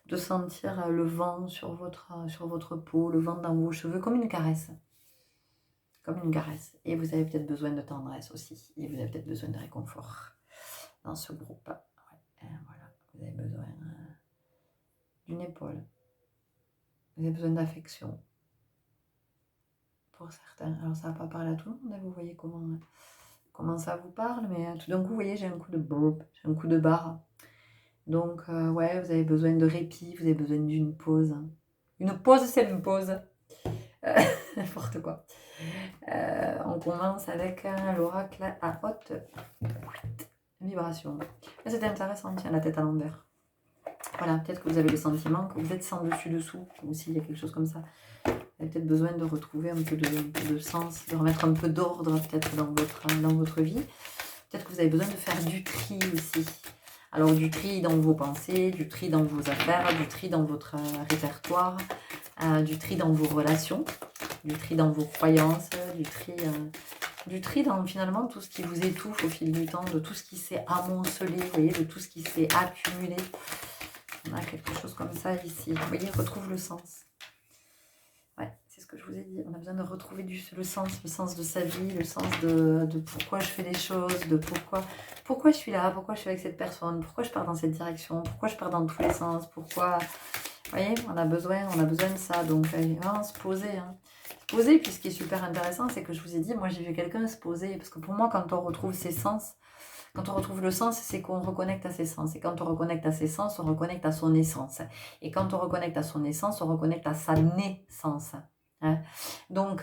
S1: de sentir le vent sur votre peau, le vent dans vos cheveux, comme une caresse. Comme une caresse. Et vous avez peut-être besoin de tendresse aussi. Et vous avez peut-être besoin de réconfort dans ce groupe. Voilà, vous avez besoin d'une épaule. Vous avez besoin d'affection. Pour certains. Alors ça va pas parler à tout le monde, vous voyez comment ça vous parle, mais tout d'un coup, vous voyez, j'ai un coup de burp, j'ai un coup de barre. Donc, ouais, vous avez besoin de répit, vous avez besoin d'une pause. Une pause, c'est une pause. N'importe quoi. On commence avec l'oracle à haute vibration. C'est intéressant, tiens, la tête à l'envers. Voilà, peut-être que vous avez le sentiment que vous êtes sans dessus-dessous, ou s'il y a quelque chose comme ça. Vous avez peut-être besoin de retrouver un peu de sens, de remettre un peu d'ordre peut-être dans votre vie. Peut-être que vous avez besoin de faire du tri aussi. Alors du tri dans vos pensées, du tri dans vos affaires, du tri dans votre répertoire, du tri dans vos relations, du tri dans vos croyances, du tri dans finalement tout ce qui vous étouffe au fil du temps, de tout ce qui s'est amoncelé, vous voyez, de tout ce qui s'est accumulé. On a quelque chose comme ça ici. Vous voyez, retrouve le sens. Ouais, c'est ce que je vous ai dit. On a besoin de retrouver le sens de sa vie, le sens de pourquoi je fais les choses, de pourquoi je suis là, pourquoi je suis avec cette personne, pourquoi je pars dans cette direction, pourquoi je pars dans tous les sens, pourquoi... Vous voyez, on a besoin de ça. Donc, vraiment se poser. Hein. Se poser, puis ce qui est super intéressant, c'est que je vous ai dit, moi j'ai vu quelqu'un se poser, parce que pour moi, quand on retrouve ses sens, quand on retrouve le sens, c'est qu'on reconnecte à ses sens. Et quand on reconnecte à ses sens, on reconnecte à son essence. Et quand on reconnecte à son essence, on reconnecte à sa naissance. Hein. Donc,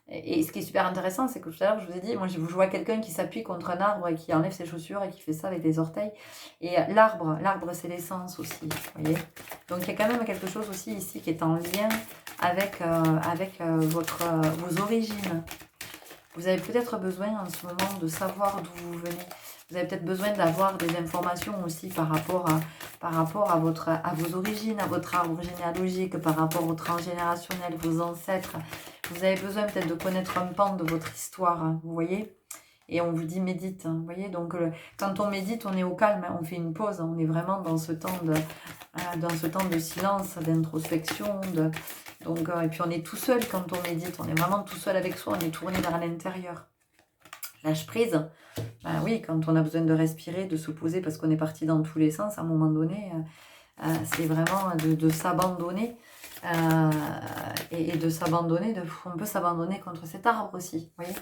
S1: et ce qui est super intéressant, c'est que tout à l'heure, je vous ai dit, moi, je vois quelqu'un qui s'appuie contre un arbre et qui enlève ses chaussures et qui fait ça avec les orteils. Et l'arbre, c'est l'essence aussi, vous voyez. Donc, il y a quand même quelque chose aussi ici qui est en lien avec vos origines. Vous avez peut-être besoin en ce moment de savoir d'où vous venez. Vous avez peut-être besoin d'avoir des informations aussi par rapport à vos origines, à votre arbre généalogique, par rapport au transgénérationnel, vos ancêtres. Vous avez besoin peut-être de connaître un pan de votre histoire, hein, vous voyez. et on vous dit médite. Hein, vous voyez, donc quand on médite, on est au calme, hein, on fait une pause, hein, on est vraiment dans ce temps de silence, d'introspection. Donc, et puis on est tout seul quand on médite, on est vraiment tout seul avec soi, on est tourné vers l'intérieur. Lâche prise, ben oui, quand on a besoin de respirer, de se poser parce qu'on est parti dans tous les sens, à un moment donné, c'est vraiment de s'abandonner. Et de s'abandonner, on peut s'abandonner contre cet arbre aussi, vous voyez.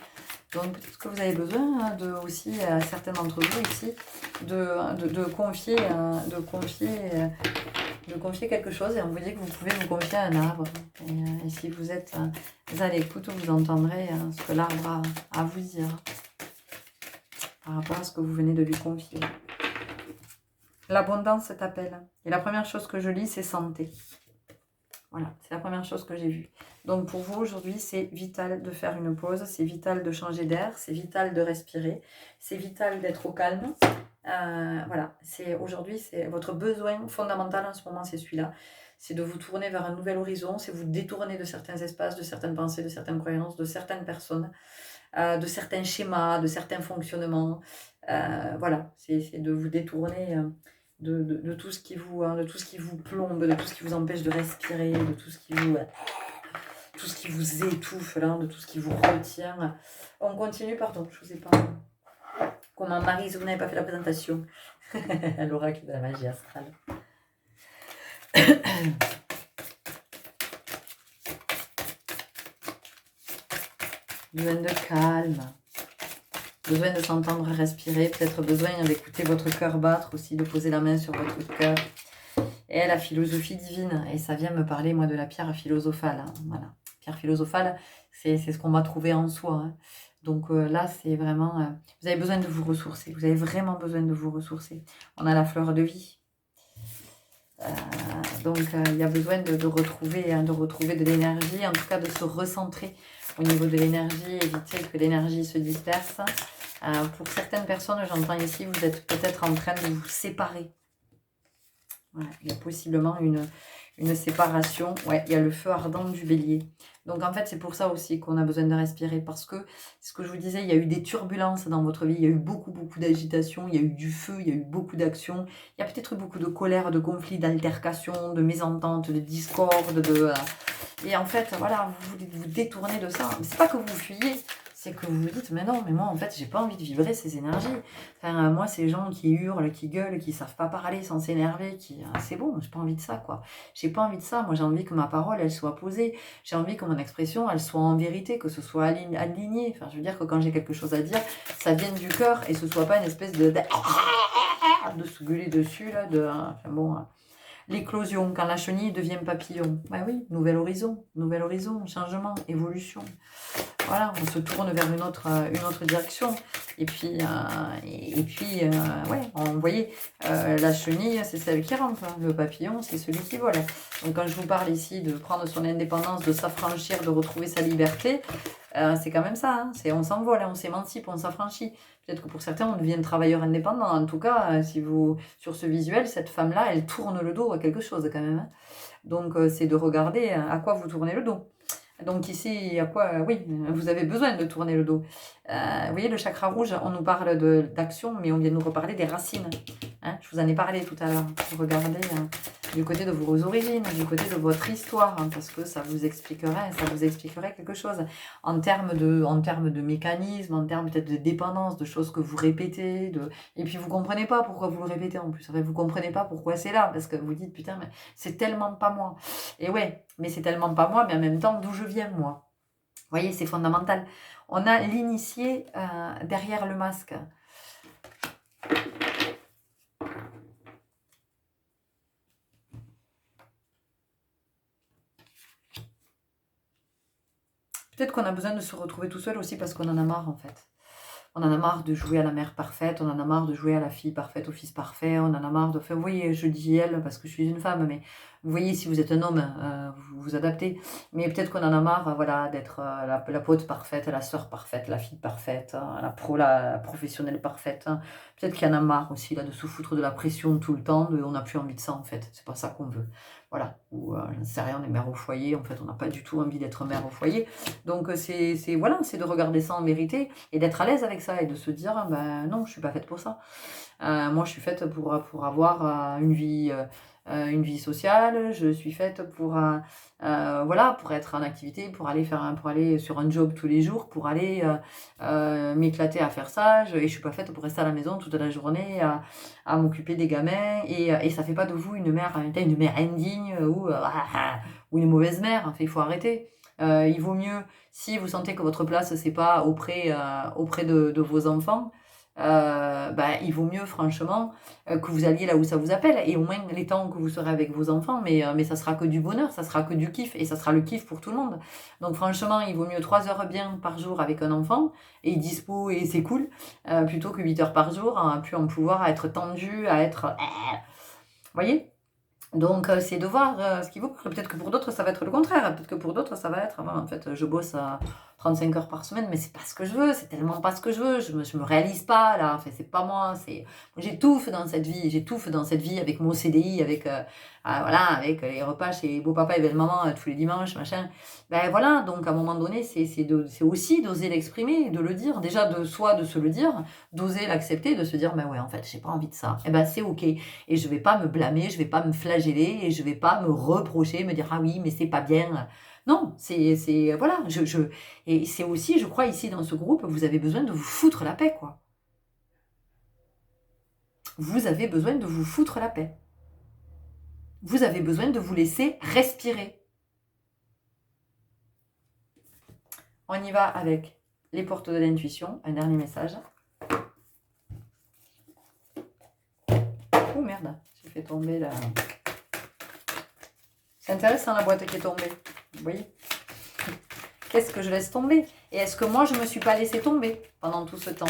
S1: Donc peut-être que vous avez besoin hein, de aussi, certains d'entre vous ici, de confier quelque chose, et on vous dit que vous pouvez vous confier à un arbre. Et si vous êtes à l'écoute, vous entendrez ce que l'arbre a à vous dire par rapport à ce que vous venez de lui confier. L'abondance t'appelle. Et la première chose que je lis, c'est santé. Voilà, c'est la première chose que j'ai vue. Donc pour vous, aujourd'hui, c'est vital de faire une pause, c'est vital de changer d'air, c'est vital de respirer, c'est vital d'être au calme. Voilà, aujourd'hui, c'est votre besoin fondamental en ce moment, c'est celui-là. C'est de vous tourner vers un nouvel horizon, c'est vous détourner de certains espaces, de certaines pensées, de certaines croyances, de certaines personnes, de certains schémas, de certains fonctionnements. Voilà, c'est de vous détourner de tout ce qui vous plombe, de tout ce qui vous empêche de respirer, de tout ce qui vous étouffe, là, de tout ce qui vous retient. On continue, pardon, je vous ai pas... Comment Maryse, vous n'avez pas fait la présentation. L'oracle de la magie astrale. Besoin de calme. Besoin de s'entendre respirer. Peut-être besoin d'écouter votre cœur battre aussi, de poser la main sur votre cœur. Et la philosophie divine. Et ça vient me parler, moi, de la pierre philosophale. Hein. Voilà. Pierre philosophale, c'est ce qu'on va trouver en soi. Hein. Donc là, c'est vraiment... vous avez besoin de vous ressourcer. Vous avez vraiment besoin de vous ressourcer. On a la fleur de vie. Donc il y a besoin de retrouver de l'énergie, en tout cas de se recentrer au niveau de l'énergie, éviter que l'énergie se disperse. Pour certaines personnes, j'entends ici, vous êtes peut-être en train de vous séparer. Voilà, il y a possiblement une séparation. Ouais, il y a le feu ardent du bélier. Donc en fait, c'est pour ça aussi qu'on a besoin de respirer, parce que, ce que je vous disais, il y a eu des turbulences dans votre vie, il y a eu beaucoup d'agitation, il y a eu du feu, il y a eu beaucoup d'actions, il y a peut-être eu beaucoup de colère, de conflits, d'altercations, de mésententes, de discordes, et en fait, voilà, vous détournez de ça. Mais c'est pas que vous fuyez, c'est que vous vous dites, mais non, mais moi, en fait, j'ai pas envie de vibrer ces énergies. Enfin, moi, ces gens qui hurlent, qui gueulent, qui savent pas parler sans s'énerver, c'est bon, j'ai pas envie de ça, quoi. J'ai pas envie de ça. Moi, j'ai envie que ma parole, elle soit posée. J'ai envie que mon expression, elle soit en vérité, que ce soit aligné. Enfin, je veux dire que quand j'ai quelque chose à dire, ça vienne du cœur et ce soit pas une espèce de se gueuler dessus, là, enfin bon... L'éclosion, quand la chenille devient papillon. Ben oui, nouvel horizon, changement, évolution. Voilà, on se tourne vers une autre direction. Et puis, ouais, vous voyez, la chenille, c'est celle qui rampe. Hein. Le papillon, c'est celui qui vole. Donc, quand je vous parle ici de prendre son indépendance, de s'affranchir, de retrouver sa liberté, c'est quand même ça. Hein. On s'envole, hein, on s'émancipe, on s'affranchit. Peut-être que pour certains, on devient travailleur indépendant. En tout cas, sur ce visuel, cette femme-là, elle tourne le dos à quelque chose quand même. Hein. Donc, c'est de regarder à quoi vous tournez le dos. Donc ici, à quoi oui, vous avez besoin de tourner le dos. Vous voyez, le chakra rouge, on nous parle d'action, mais on vient nous reparler des racines. Hein, je vous en ai parlé tout à l'heure. Regardez du côté de vos origines, du côté de votre histoire, hein, parce que ça vous expliquerait quelque chose. En termes de mécanismes, en termes peut-être de dépendance, de choses que vous répétez, et puis vous comprenez pas pourquoi vous le répétez en plus. Enfin, vous comprenez pas pourquoi c'est là, parce que vous dites, putain, mais c'est tellement pas moi. Et ouais, mais c'est tellement pas moi, mais en même temps, d'où je viens, moi. Vous voyez, c'est fondamental. On a l'initié derrière le masque. Peut-être qu'on a besoin de se retrouver tout seul aussi parce qu'on en a marre, en fait. On en a marre de jouer à la mère parfaite, on en a marre de jouer à la fille parfaite, au fils parfait, on en a marre de faire... Vous voyez, je dis elle parce que je suis une femme, mais Vous voyez, si vous êtes un homme, vous vous adaptez. Mais peut-être qu'on en a marre, voilà, d'être la pote parfaite, la sœur parfaite, la fille parfaite, hein, la professionnelle parfaite, hein. Peut-être qu'il y en a marre aussi, là, de se foutre de la pression tout le temps, on n'a plus envie de ça, en fait. C'est pas ça qu'on veut. Voilà. Ou, j'en sais rien, on est mère au foyer. En fait, on n'a pas du tout envie d'être mère au foyer. Donc, voilà, c'est de regarder ça en vérité et d'être à l'aise avec ça et de se dire, ah ben non, je suis pas faite pour ça. Moi, je suis faite pour avoir une vie sociale. Je suis faite voilà, pour être en activité, pour aller sur un job tous les jours, pour aller m'éclater à faire ça. Et je suis pas faite pour rester à la maison toute la journée à m'occuper des gamins. Et ça fait pas de vous une mère indigne ou une mauvaise mère. Enfin, il faut arrêter. Il vaut mieux, si vous sentez que votre place, c'est pas auprès de vos enfants, il vaut mieux franchement que vous alliez là où ça vous appelle, et au moins les temps que vous serez avec vos enfants, mais ça sera que du bonheur, ça sera que du kiff, et ça sera le kiff pour tout le monde. Donc franchement, il vaut mieux 3 heures bien par jour avec un enfant, et dispo, et c'est cool, plutôt que 8 heures par jour, à plus en pouvoir, à être tendu, à être... Vous voyez? Donc, c'est de voir ce qui vous parle. Peut-être que pour d'autres, ça va être le contraire. Peut-être que pour d'autres, ça va être, ah, en fait, je bosse à 35 heures par semaine, mais c'est pas ce que je veux, c'est tellement pas ce que je veux. Je me réalise pas, là. Enfin, c'est pas moi. J'étouffe dans cette vie. J'étouffe dans cette vie avec mon CDI, voilà, avec les repas chez beau-papa et belle-maman tous les dimanches, machin. Ben voilà, donc à un moment donné, c'est aussi d'oser l'exprimer, de le dire. Déjà, de soi, de se le dire, d'oser l'accepter, de se dire, ben ouais, en fait, j'ai pas envie de ça. Et ben c'est OK. Et je vais pas me blâmer, je vais pas me flageller, et je vais pas me reprocher, me dire, ah oui, mais c'est pas bien. Non, voilà, et c'est aussi, je crois, ici dans ce groupe, vous avez besoin de vous foutre la paix, quoi. Vous avez besoin de vous foutre la paix. Vous avez besoin de vous laisser respirer. On y va avec les portes de l'intuition, un dernier message. Oh merde, j'ai fait tomber la... C'est intéressant la boîte qui est tombée, vous voyez? Qu'est-ce que je laisse tomber? Et est-ce que moi je ne me suis pas laissé tomber pendant tout ce temps?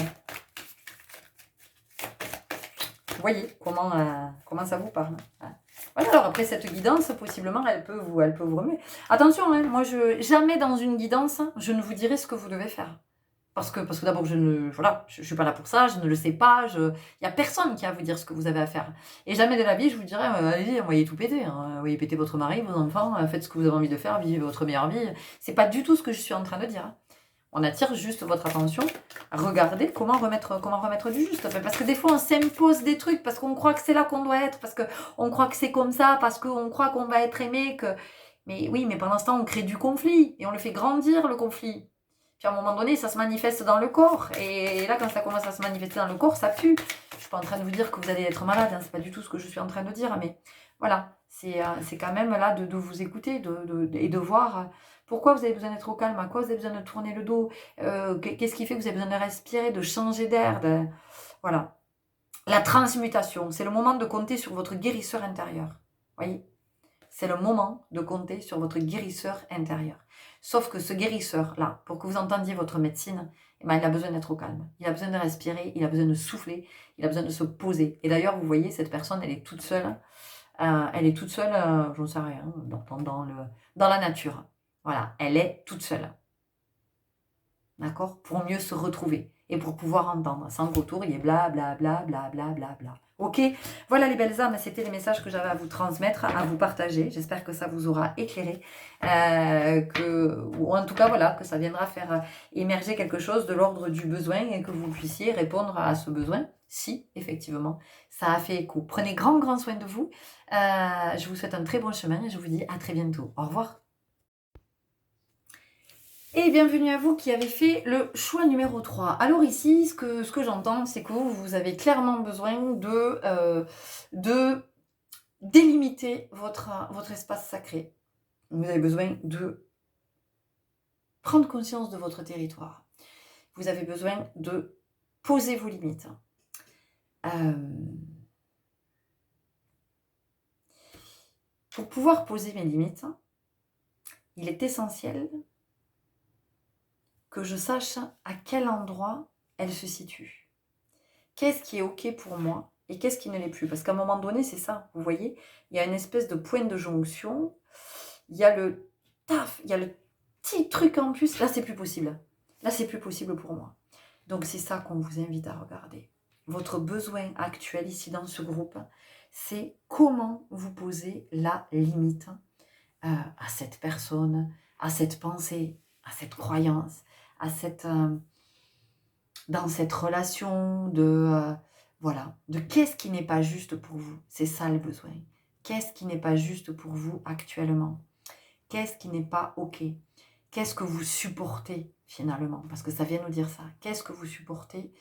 S1: Vous voyez comment ça vous parle, hein? Voilà, alors après cette guidance, possiblement, elle peut vous remuer. Attention, hein, moi, jamais dans une guidance, je ne vous dirai ce que vous devez faire. Parce que d'abord, je suis pas là pour ça, je ne le sais pas, il n'y a personne qui a à vous dire ce que vous avez à faire. Et jamais de la vie, je vous dirais, allez, envoyez tout péter, hein, envoyez péter votre mari, vos enfants, faites ce que vous avez envie de faire, vivez votre meilleure vie. C'est pas du tout ce que je suis en train de dire, hein. On attire juste votre attention à regarder comment remettre du juste. Parce que des fois, on s'impose des trucs parce qu'on croit que c'est là qu'on doit être, parce qu'on croit que c'est comme ça, parce qu'on croit qu'on va être aimé. Mais oui, mais pendant ce temps, on crée du conflit et on le fait grandir, le conflit. Puis à un moment donné, ça se manifeste dans le corps. Et là, quand ça commence à se manifester dans le corps, ça pue. Je suis pas en train de vous dire que vous allez être malade, hein, c'est pas du tout ce que je suis en train de dire. Mais voilà, c'est quand même là de vous écouter et de voir... Pourquoi vous avez besoin d'être au calme? À quoi vous avez besoin de tourner le dos? Qu'est-ce qui fait que vous avez besoin de respirer, de changer d'air? Voilà. La transmutation, c'est le moment de compter sur votre guérisseur intérieur. Voyez? C'est le moment de compter sur votre guérisseur intérieur. Sauf que ce guérisseur-là, pour que vous entendiez votre médecine, il a besoin d'être au calme. Il a besoin de respirer, il a besoin de souffler, il a besoin de se poser. Et d'ailleurs, vous voyez, cette personne, elle est toute seule. J'en sais rien, dans la nature. Voilà, elle est toute seule. D'accord? Pour mieux se retrouver et pour pouvoir entendre, sans qu'autour il y ait bla bla bla bla bla bla bla. Ok? Voilà les belles âmes, c'était les messages que j'avais à vous transmettre, à vous partager. J'espère que ça vous aura éclairé, ou en tout cas voilà, que ça viendra faire émerger quelque chose de l'ordre du besoin et que vous puissiez répondre à ce besoin, si effectivement ça a fait écho. Prenez grand soin de vous. Je vous souhaite un très bon chemin et je vous dis à très bientôt. Au revoir. Et bienvenue à vous qui avez fait le choix numéro 3. Alors ici, ce que j'entends, c'est que vous avez clairement besoin de délimiter votre espace sacré. Vous avez besoin de prendre conscience de votre territoire. Vous avez besoin de poser vos limites. Pour pouvoir poser mes limites, il est essentiel que je sache à quel endroit elle se situe. Qu'est-ce qui est OK pour moi et qu'est-ce qui ne l'est plus. Parce qu'à un moment donné, c'est ça, vous voyez, il y a une espèce de point de jonction, il y a le taf, il y a le petit truc en plus, là c'est plus possible. Là c'est plus possible pour moi. Donc c'est ça qu'on vous invite à regarder. Votre besoin actuel ici dans ce groupe, c'est comment vous posez la limite à cette personne, à cette pensée, à cette croyance, à cette, dans cette relation voilà, de qu'est-ce qui n'est pas juste pour vous. C'est ça le besoin. Qu'est-ce qui n'est pas juste pour vous actuellement? Qu'est-ce qui n'est pas OK? Qu'est-ce que vous supportez finalement? Parce que ça vient nous dire ça. Qu'est-ce que vous supportez?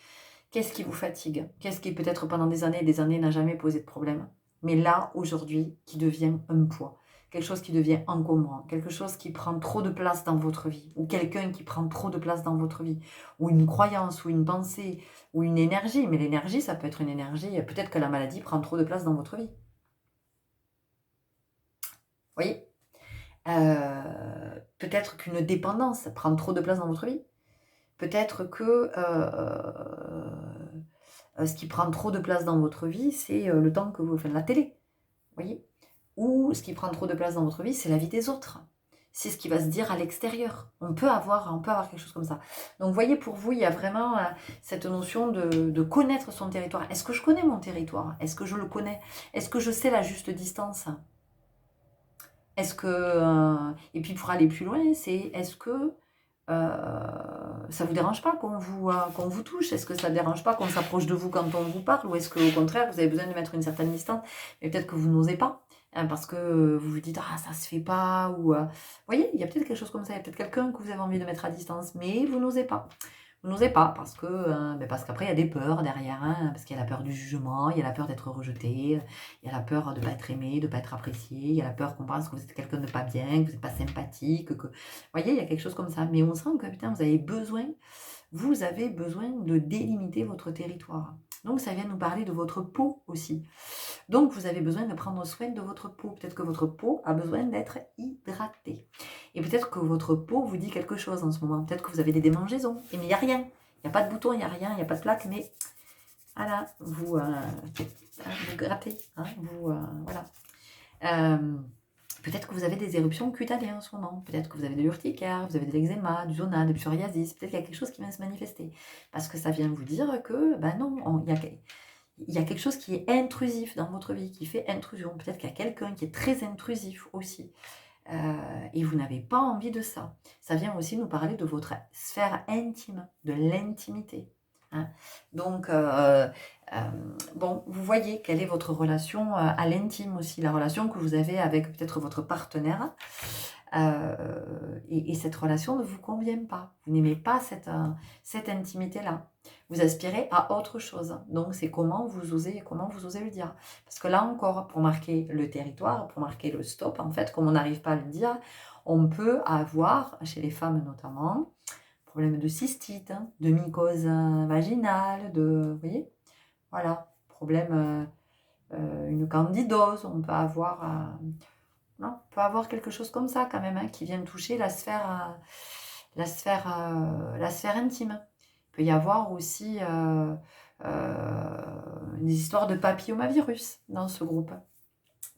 S1: Qu'est-ce qui vous fatigue? Qu'est-ce qui peut-être pendant des années et des années n'a jamais posé de problème? Mais là, aujourd'hui, qui devient un poids, quelque chose qui devient encombrant, quelque chose qui prend trop de place dans votre vie, ou quelqu'un qui prend trop de place dans votre vie, ou une croyance, ou une pensée, ou une énergie. Mais l'énergie, ça peut être une énergie, peut-être que la maladie prend trop de place dans votre vie. Vous voyez? Peut-être qu'une dépendance prend trop de place dans votre vie. Peut-être que ce qui prend trop de place dans votre vie, c'est le temps que vous faites de la télé. Vous voyez? Ou ce qui prend trop de place dans votre vie, c'est la vie des autres. C'est ce qui va se dire à l'extérieur. On peut avoir quelque chose comme ça. Donc, vous voyez, pour vous, il y a vraiment cette notion de connaître son territoire. Est-ce que je connais mon territoire? Est-ce que je le connais? Est-ce que je sais la juste distance? Est-ce que... et puis, pour aller plus loin, c'est est-ce que ça vous dérange pas qu'on vous touche? Est-ce que ça ne dérange pas qu'on s'approche de vous quand on vous parle? Ou est-ce qu'au contraire, vous avez besoin de mettre une certaine distance, mais peut-être que vous n'osez pas, hein, parce que vous vous dites « Ah, ça se fait pas » ou vous voyez, il y a peut-être quelque chose comme ça, il y a peut-être quelqu'un que vous avez envie de mettre à distance, mais vous n'osez pas. Vous n'osez pas parce qu'après il y a des peurs derrière, hein, parce qu'il y a la peur du jugement, il y a la peur d'être rejeté, il y a la peur de ne pas être aimé, de ne pas être apprécié, il y a la peur qu'on pense que vous êtes quelqu'un de pas bien, que vous n'êtes pas sympathique, que... Vous voyez, il y a quelque chose comme ça. Mais on sent que putain, vous avez besoin de délimiter votre territoire. Donc ça vient nous parler de votre peau aussi. Donc vous avez besoin de prendre soin de votre peau. Peut-être que votre peau a besoin d'être hydratée. Et peut-être que votre peau vous dit quelque chose en ce moment. Peut-être que vous avez des démangeaisons. Et mais il n'y a rien. Il n'y a pas de bouton, il n'y a rien, il n'y a pas de plaque. Mais voilà, vous grattez. Hein, voilà. Peut-être que vous avez des éruptions cutanées en ce moment. Peut-être que vous avez de l'urticaire, vous avez de l'eczéma, du zona, du psoriasis. Peut-être qu'il y a quelque chose qui vient se manifester. Parce que ça vient vous dire que, ben non, il y a quelque chose qui est intrusif dans votre vie, qui fait intrusion. Peut-être qu'il y a quelqu'un qui est très intrusif aussi. Et vous n'avez pas envie de ça. Ça vient aussi nous parler de votre sphère intime, de l'intimité. Hein. Donc, bon, vous voyez quelle est votre relation à l'intime aussi, la relation que vous avez avec peut-être votre partenaire. Et cette relation ne vous convient pas. Vous n'aimez pas cette intimité-là. Vous aspirez à autre chose. Donc, c'est comment vous osez le dire. Parce que là encore, pour marquer le territoire, pour marquer le stop, en fait, comme on n'arrive pas à le dire, on peut avoir, chez les femmes notamment, problème de cystite, hein, de mycose vaginale, vous voyez, voilà, problème, une candidose, on peut avoir, non, on peut avoir quelque chose comme ça quand même, hein, qui vient toucher la sphère intime. Il peut y avoir aussi des histoires de papillomavirus dans ce groupe,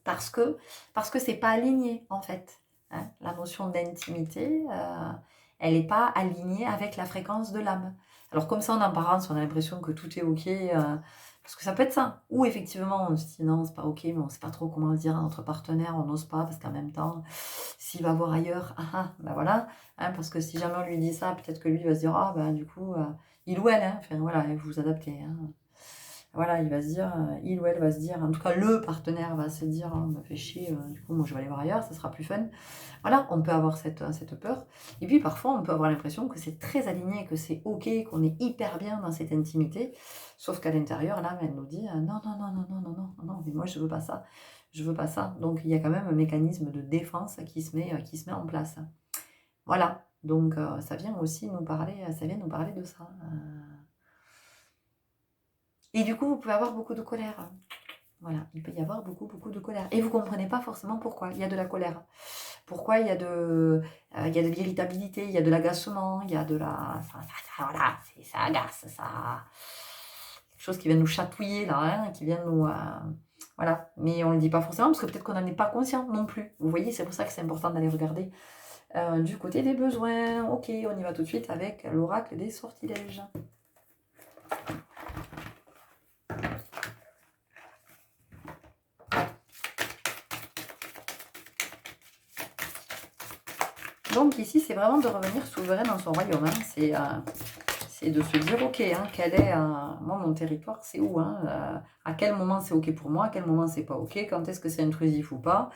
S1: parce que c'est pas aligné en fait. Hein. La notion d'intimité, elle n'est pas alignée avec la fréquence de l'âme. Alors comme ça, en apparence, on a l'impression que tout est ok, parce que ça peut être ça. Ou effectivement, on se dit non, c'est pas ok, mais on sait pas trop comment le dire à notre partenaire, on n'ose pas, parce qu'en même temps, s'il va voir ailleurs, ben voilà. Hein, parce que si jamais on lui dit ça, peut-être que lui va se dire, ah ben du coup, il ou elle, hein, enfin voilà, vous vous adaptez. Hein. Voilà, il va se dire, il ou elle va se dire, en tout cas le partenaire va se dire, oh, me fait chier, du coup moi je vais aller voir ailleurs, ça sera plus fun. Voilà, on peut avoir cette peur. Et puis parfois on peut avoir l'impression que c'est très aligné, que c'est ok, qu'on est hyper bien dans cette intimité, sauf qu'à l'intérieur, là, elle nous dit, non, non, non, non, non, non, non, non, mais moi je veux pas ça, je veux pas ça. Donc il y a quand même un mécanisme de défense qui se met en place. Voilà, donc ça vient aussi nous parler, de ça. Et du coup, vous pouvez avoir beaucoup de colère. Voilà, il peut y avoir beaucoup, beaucoup de colère. Et vous ne comprenez pas forcément pourquoi il y a de la colère. Pourquoi il y a de l'irritabilité, il y a de l'agacement, il y a de la... voilà, ça agace, ça... quelque chose qui vient nous chatouiller là, hein, qui vient nous... voilà, mais on ne le dit pas forcément parce que peut-être qu'on n'en est pas conscient non plus. Vous voyez, c'est pour ça que c'est important d'aller regarder du côté des besoins. Ok, on y va tout de suite avec l'oracle des sortilèges. Donc ici, c'est vraiment de revenir souverain dans son royaume. Hein. C'est de se dire, ok, hein, quel est moi, mon territoire, c'est où hein, à quel moment c'est ok pour moi, à quel moment c'est pas ok, quand est-ce que c'est intrusif ou pas,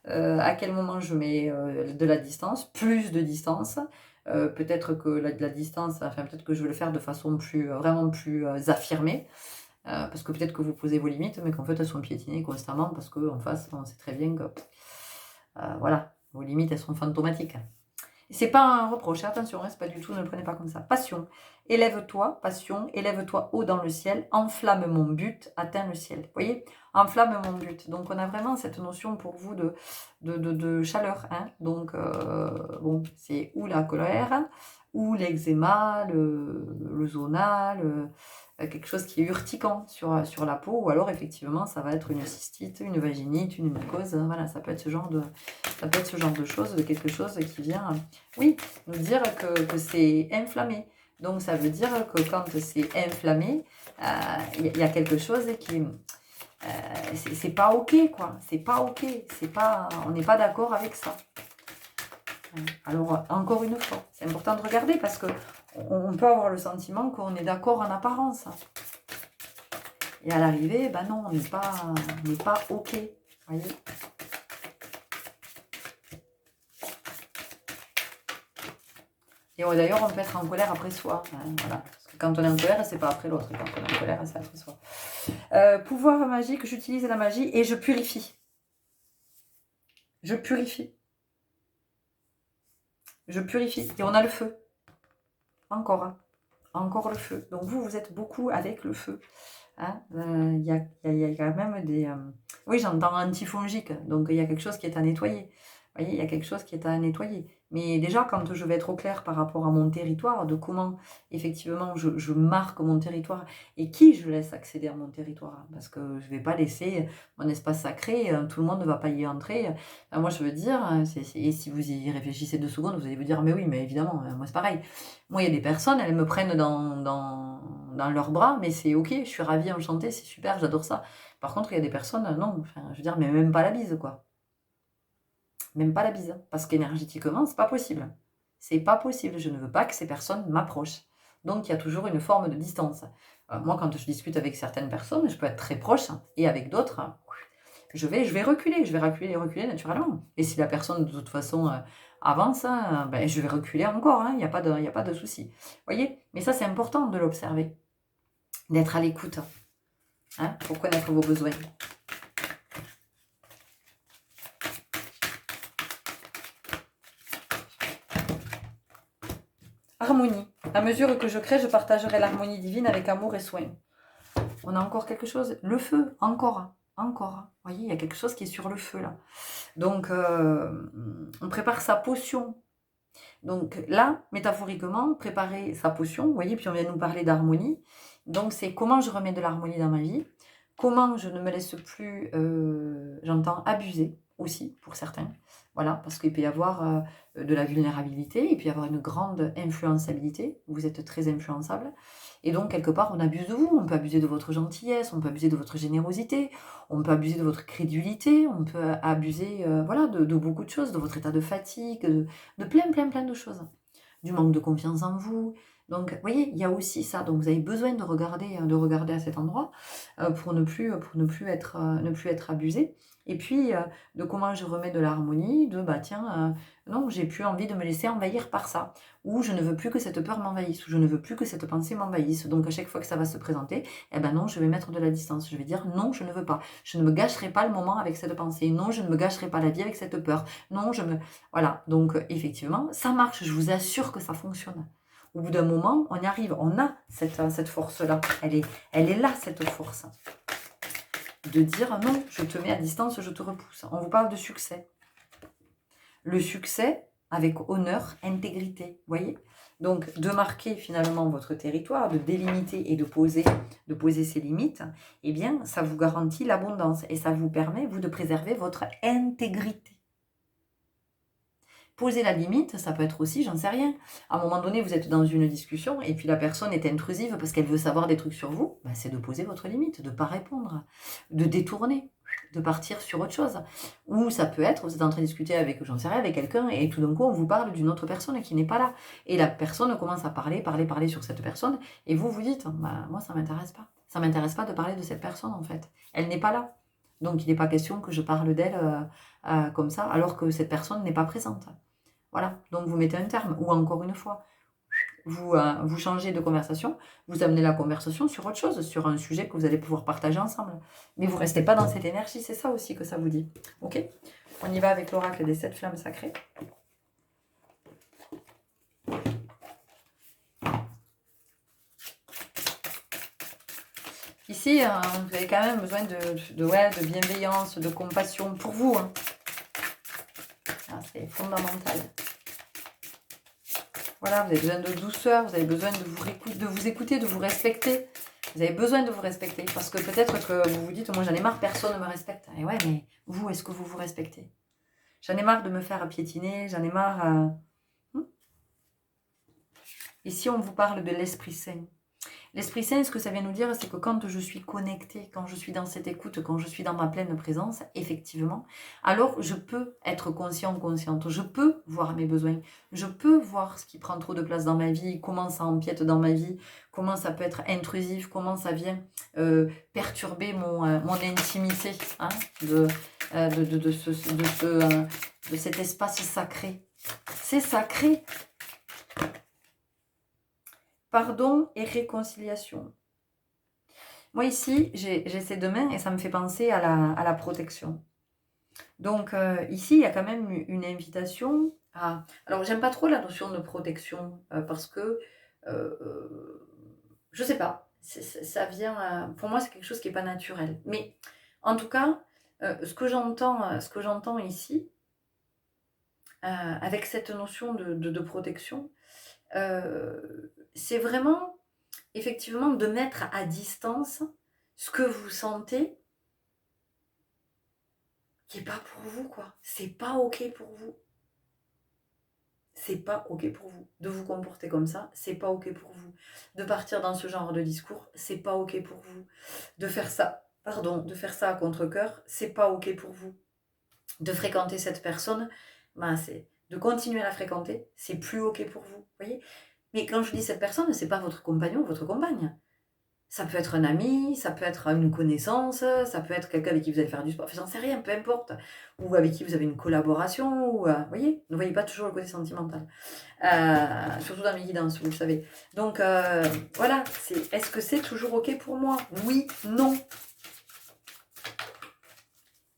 S1: à quel moment je mets de la distance, plus de distance, peut-être que de la distance, enfin peut-être que je vais le faire de façon vraiment plus affirmée, parce que peut-être que vous posez vos limites, mais qu'en fait elles sont piétinées constamment, parce qu'en face, on sait très bien que, voilà, vos limites, elles sont fantomatiques. C'est pas un reproche, attention, hein, c'est pas du tout, ne le prenez pas comme ça. Passion, élève-toi, passion, élève-toi haut dans le ciel, enflamme mon but, atteins le ciel. Vous voyez, enflamme mon but. Donc on a vraiment cette notion pour vous de chaleur. Hein. Donc, bon, c'est ou la colère, ou l'eczéma, le zona, quelque chose qui est urticant sur la peau, ou alors effectivement ça va être une cystite, une vaginite, une mycose, voilà, ça peut être ce genre de choses, de quelque chose qui vient, oui, nous dire que c'est inflammé. Donc ça veut dire que quand c'est inflammé, il y a quelque chose qui... c'est pas ok, quoi, c'est pas ok, on n'est pas d'accord avec ça. Alors, encore une fois, c'est important de regarder parce que on peut avoir le sentiment qu'on est d'accord en apparence. Et à l'arrivée, ben non, on n'est pas ok. Voyez. Et d'ailleurs, on peut être en colère après soi. Hein, voilà. Parce que quand on est en colère, c'est pas après l'autre. Quand on est en colère, c'est après soi. Pouvoir magique, j'utilise la magie et je purifie. Je purifie. Je purifie. Et on a le feu. Encore. Hein. Encore le feu. Donc vous êtes beaucoup avec le feu. Hein, y a quand même des... Oui, j'entends antifongique, donc il y a quelque chose qui est à nettoyer. Vous voyez, il y a quelque chose qui est à nettoyer. Mais déjà, quand je vais être au clair par rapport à mon territoire, de comment, effectivement, je marque mon territoire et qui je laisse accéder à mon territoire. Parce que je ne vais pas laisser mon espace sacré, tout le monde ne va pas y entrer. Moi, je veux dire, et si vous y réfléchissez 2 secondes, vous allez vous dire, mais oui, mais évidemment, moi, c'est pareil. Moi, il y a des personnes, elles me prennent dans leurs bras, mais c'est ok, je suis ravie, enchantée, c'est super, j'adore ça. Par contre, il y a des personnes, non, enfin, je veux dire, mais même pas la bise, quoi. Même pas la bise, parce qu'énergétiquement, c'est pas possible. C'est pas possible, je ne veux pas que ces personnes m'approchent. Donc, il y a toujours une forme de distance. Moi, quand je discute avec certaines personnes, je peux être très proche, et avec d'autres, je vais reculer, reculer naturellement. Et si la personne, de toute façon, avance, ben, je vais reculer encore, il n'y a pas de souci. Vous voyez? Mais ça, c'est important de l'observer, d'être à l'écoute, pour connaître vos besoins. Harmonie. À mesure que je crée, je partagerai l'harmonie divine avec amour et soin. On a encore quelque chose. Le feu, encore. Vous voyez, il y a quelque chose qui est sur le feu, là. Donc, on prépare sa potion. Donc là, métaphoriquement, préparer sa potion, vous voyez, puis on vient nous parler d'harmonie. Donc c'est comment je remets de l'harmonie dans ma vie, comment je ne me laisse plus, j'entends, abuser aussi pour certains. Voilà, parce qu'il peut y avoir de la vulnérabilité, il peut y avoir une grande influençabilité, vous êtes très influençable, et donc quelque part on abuse de vous, on peut abuser de votre gentillesse, on peut abuser de votre générosité, on peut abuser de votre crédulité, on peut abuser voilà, de beaucoup de choses, de votre état de fatigue, de plein de choses, du manque de confiance en vous. Donc, vous voyez, il y a aussi ça. Donc, vous avez besoin de regarder à cet endroit pour ne plus être abusé. Et puis, de comment je remets de l'harmonie, bah tiens, non, j'ai plus envie de me laisser envahir par ça. Ou je ne veux plus que cette peur m'envahisse, ou je ne veux plus que cette pensée m'envahisse. Donc, à chaque fois que ça va se présenter, eh ben non, je vais mettre de la distance. Je vais dire non, je ne veux pas. Je ne me gâcherai pas le moment avec cette pensée. Non, je ne me gâcherai pas la vie avec cette peur. Non, Voilà. Donc, effectivement, ça marche. Je vous assure que ça fonctionne. Au bout d'un moment, on y arrive. On a cette force-là. Elle est là, cette force. De dire non, je te mets à distance, je te repousse. On vous parle de succès. Le succès, avec honneur, intégrité, vous voyez? Donc, de marquer finalement votre territoire, de délimiter et de poser ses limites, eh bien, ça vous garantit l'abondance et ça vous permet, vous, de préserver votre intégrité. Poser la limite, ça peut être aussi, j'en sais rien. À un moment donné, vous êtes dans une discussion et puis la personne est intrusive parce qu'elle veut savoir des trucs sur vous. Ben, c'est de poser votre limite, de ne pas répondre, de détourner, de partir sur autre chose. Ou ça peut être, vous êtes en train de discuter avec, j'en sais rien, avec quelqu'un et tout d'un coup, on vous parle d'une autre personne qui n'est pas là. Et la personne commence à parler sur cette personne et vous vous dites, bah, moi, ça ne m'intéresse pas. Ça ne m'intéresse pas de parler de cette personne, en fait. Elle n'est pas là. Donc, il n'est pas question que je parle d'elle comme ça alors que cette personne n'est pas présente. Voilà, donc vous mettez un terme. Ou encore une fois, vous changez de conversation, vous amenez la conversation sur autre chose, sur un sujet que vous allez pouvoir partager ensemble. Mais vous ne restez pas dans cette énergie, c'est ça aussi que ça vous dit. Ok? On y va avec l'oracle des 7 flammes sacrées. Ici, vous avez quand même besoin de bienveillance, de compassion pour vous. Hein. Ah, c'est fondamental. Voilà, vous avez besoin de douceur, vous avez besoin de vous écouter, de vous respecter. Vous avez besoin de vous respecter. Parce que peut-être que vous vous dites, moi j'en ai marre, personne ne me respecte. Et ouais, mais vous, est-ce que vous vous respectez? J'en ai marre de me faire piétiner, j'en ai marre... Ici, on vous parle de l'Esprit Saint. L'Esprit Saint, ce que ça vient nous dire, c'est que quand je suis connectée, quand je suis dans cette écoute, quand je suis dans ma pleine présence, effectivement, alors je peux être consciente. Je peux voir mes besoins. Je peux voir ce qui prend trop de place dans ma vie, comment ça empiète dans ma vie, comment ça peut être intrusif, comment ça vient perturber mon intimité hein, de cet espace sacré. C'est sacré. Pardon et réconciliation. Moi ici, j'ai ces 2 mains et ça me fait penser à la protection. Donc ici, il y a quand même une invitation à... Alors, j'aime pas trop la notion de protection parce que, je sais pas, ça vient... pour moi, c'est quelque chose qui n'est pas naturel. Mais en tout cas, ce que j'entends ici, avec cette notion de protection, c'est vraiment... effectivement, de mettre à distance ce que vous sentez qui n'est pas pour vous, quoi. C'est pas OK pour vous. C'est pas OK pour vous. De vous comporter comme ça, c'est pas OK pour vous. De partir dans ce genre de discours, c'est pas OK pour vous. De faire ça à contre-cœur, c'est pas OK pour vous. De fréquenter cette personne, ben c'est de continuer à la fréquenter, c'est plus OK pour vous. Voyez? Mais quand je dis cette personne, c'est pas votre compagnon ou votre compagne. Ça peut être un ami, ça peut être une connaissance, ça peut être quelqu'un avec qui vous allez faire du sport, enfin, j'en sais rien, peu importe. Ou avec qui vous avez une collaboration, ou, vous voyez, ne voyez pas toujours le côté sentimental. Surtout dans mes guidances, vous le savez. Donc, voilà, est-ce que c'est toujours OK pour moi? Oui, non.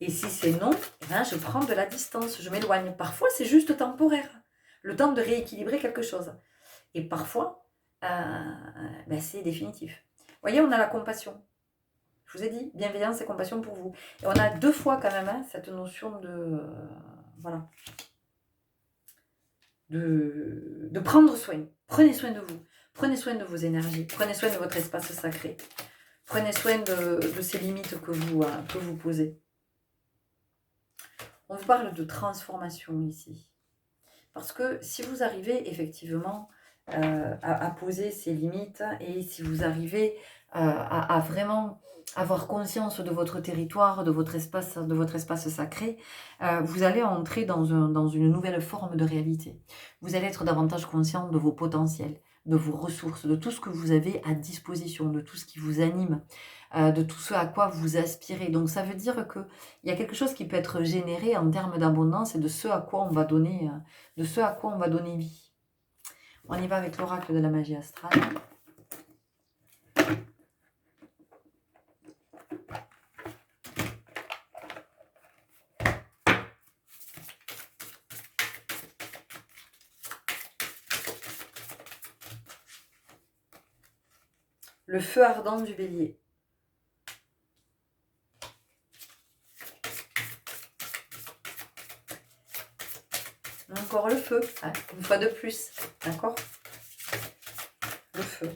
S1: Et si c'est non, eh bien, je prends de la distance, je m'éloigne. Parfois, c'est juste temporaire, le temps de rééquilibrer quelque chose. Et parfois, ben, c'est définitif. Vous voyez, on a la compassion. Je vous ai dit, bienveillance et compassion pour vous. Et on a 2 fois quand même hein, cette notion de... voilà. De prendre soin. Prenez soin de vous. Prenez soin de vos énergies. Prenez soin de votre espace sacré. Prenez soin de ces limites que vous posez. On vous parle de transformation ici. Parce que si vous arrivez effectivement à poser ces limites et si vous arrivez à vraiment avoir conscience de votre territoire, de votre espace sacré, vous allez entrer dans une nouvelle forme de réalité. Vous allez être davantage conscient de vos potentiels, de vos ressources, de tout ce que vous avez à disposition, de tout ce qui vous anime, de tout ce à quoi vous aspirez. Donc ça veut dire qu'il y a quelque chose qui peut être généré en termes d'abondance et de ce à quoi on va donner, vie. On y va avec l'oracle de la magie astrale. Le feu ardent du bélier. encore le feu, hein, une fois de plus, d'accord? Le feu.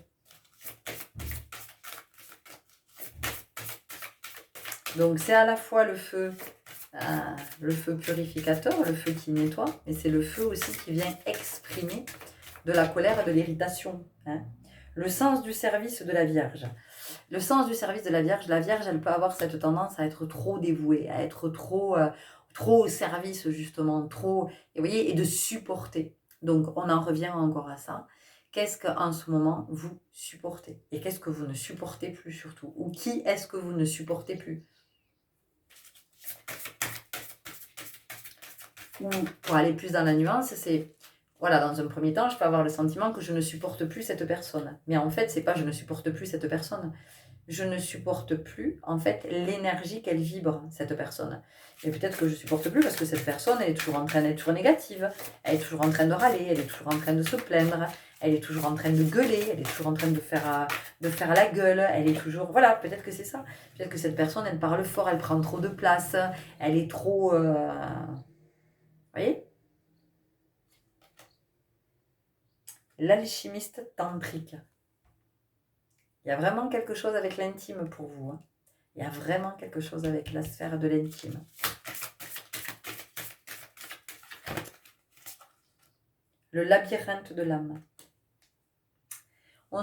S1: Donc c'est à la fois le feu purificateur, le feu qui nettoie, mais c'est le feu aussi qui vient exprimer de la colère et de l'irritation. Hein. Le sens du service de la Vierge. Le sens du service de la Vierge, elle peut avoir cette tendance à être trop dévouée, à être trop au service justement, trop, et vous voyez, et de supporter. Donc on en revient encore à ça. Qu'est-ce qu'en ce moment vous supportez? Et qu'est-ce que vous ne supportez plus surtout? Ou qui est-ce que vous ne supportez plus? Ou pour aller plus dans la nuance, c'est, voilà, dans un premier temps, je peux avoir le sentiment que je ne supporte plus cette personne. Mais en fait, c'est pas je ne supporte plus cette personne. Je ne supporte plus, en fait, l'énergie qu'elle vibre, cette personne. Et peut-être que je supporte plus parce que cette personne, elle est toujours en train d'être toujours négative. Elle est toujours en train de râler, elle est toujours en train de se plaindre, elle est toujours en train de gueuler, elle est toujours en train de faire la gueule, elle est toujours... Voilà, peut-être que c'est ça. Peut-être que cette personne, elle parle fort, elle prend trop de place, elle est trop... Vous voyez? L'alchimiste tantrique. Il y a vraiment quelque chose avec l'intime pour vous. Hein. Il y a vraiment quelque chose avec la sphère de l'intime. Le labyrinthe de l'âme. Vous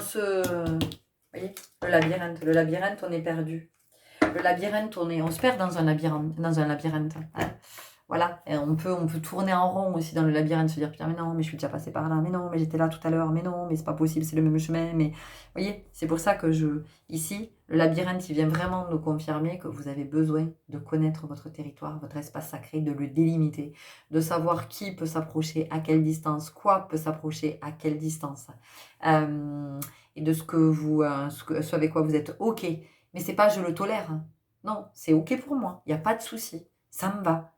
S1: voyez, le labyrinthe, on est perdu. Le labyrinthe, on se perd dans un labyrinthe. Hein. Voilà, et on peut tourner en rond aussi dans le labyrinthe, se dire putain mais non, mais je suis déjà passé par là, mais non, mais j'étais là tout à l'heure, mais non, mais c'est pas possible, c'est le même chemin, mais vous voyez, c'est pour ça que ici, le labyrinthe, il vient vraiment nous confirmer que vous avez besoin de connaître votre territoire, votre espace sacré, de le délimiter, de savoir qui peut s'approcher, à quelle distance, quoi peut s'approcher, à quelle distance, et de ce avec quoi vous êtes ok, mais c'est pas je le tolère, hein. Non, c'est ok pour moi, il n'y a pas de souci, ça me va.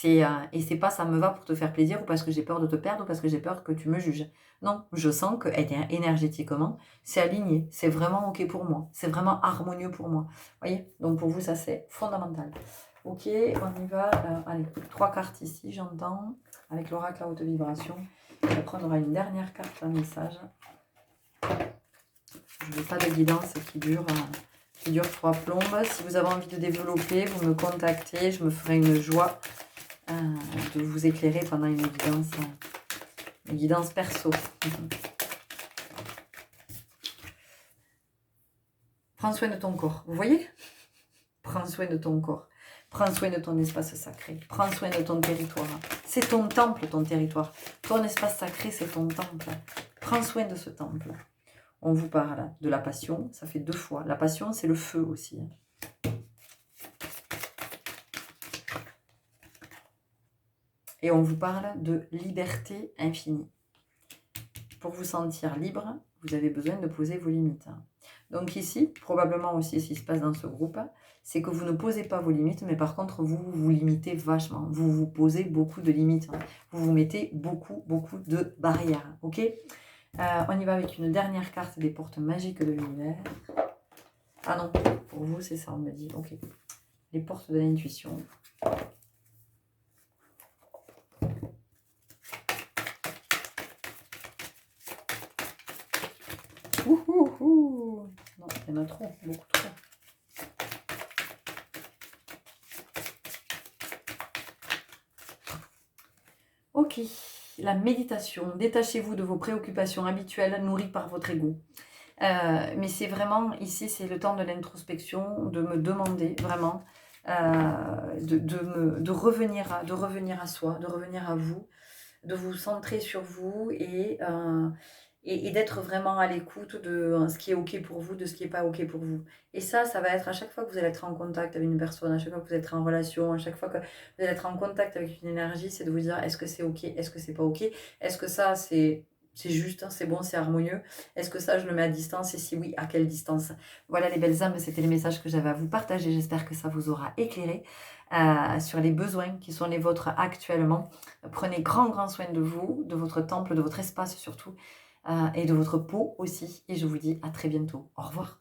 S1: Et c'est pas ça me va pour te faire plaisir ou parce que j'ai peur de te perdre ou parce que j'ai peur que tu me juges. Non, je sens que énergétiquement, c'est aligné, c'est vraiment ok pour moi, c'est vraiment harmonieux pour moi. Voyez? Donc pour vous, ça c'est fondamental. Ok, on y va. Allez, 3 cartes ici, j'entends, avec l'oracle à haute vibration. Et après, on aura une dernière carte, un message. Je ne veux pas de guidance qui dure 3 plombes. Si vous avez envie de développer, vous me contactez, je me ferai une joie de vous éclairer pendant une guidance perso. Prends soin de ton corps, vous voyez? Prends soin de ton corps. Prends soin de ton espace sacré. Prends soin de ton territoire. C'est ton temple, ton territoire. Ton espace sacré, c'est ton temple. Prends soin de ce temple. On vous parle de la passion, ça fait 2 fois. La passion, c'est le feu aussi. Et on vous parle de liberté infinie. Pour vous sentir libre, vous avez besoin de poser vos limites. Donc ici, probablement aussi ce qui se passe dans ce groupe, c'est que vous ne posez pas vos limites, mais par contre, vous vous limitez vachement. Vous vous posez beaucoup de limites. Vous vous mettez beaucoup de barrières. Ok ? On y va avec une dernière carte des portes magiques de l'univers. Ah non, pour vous, c'est ça, on me dit. Ok. Les portes de l'intuition. Ouhouhou. Non, il y en a trop, beaucoup trop. Ok, la méditation. Détachez-vous de vos préoccupations habituelles nourries par votre ego. Mais c'est vraiment, ici, c'est le temps de l'introspection, de me demander vraiment, de revenir à soi, de revenir à vous, de vous centrer sur vous et d'être vraiment à l'écoute de ce qui est ok pour vous, de ce qui n'est pas ok pour vous. Et ça va être à chaque fois que vous allez être en contact avec une personne, à chaque fois que vous allez être en relation, à chaque fois que vous allez être en contact avec une énergie, c'est de vous dire est-ce que c'est ok, est-ce que c'est pas ok, est-ce que ça c'est juste, hein, c'est bon, c'est harmonieux. Est-ce que ça, je le mets à distance? Et si oui, à quelle distance? Voilà les belles âmes, c'était les messages que j'avais à vous partager. J'espère que ça vous aura éclairé sur les besoins qui sont les vôtres actuellement. Prenez grand soin de vous, de votre temple, de votre espace surtout, et de votre peau aussi. Et je vous dis à très bientôt. Au revoir.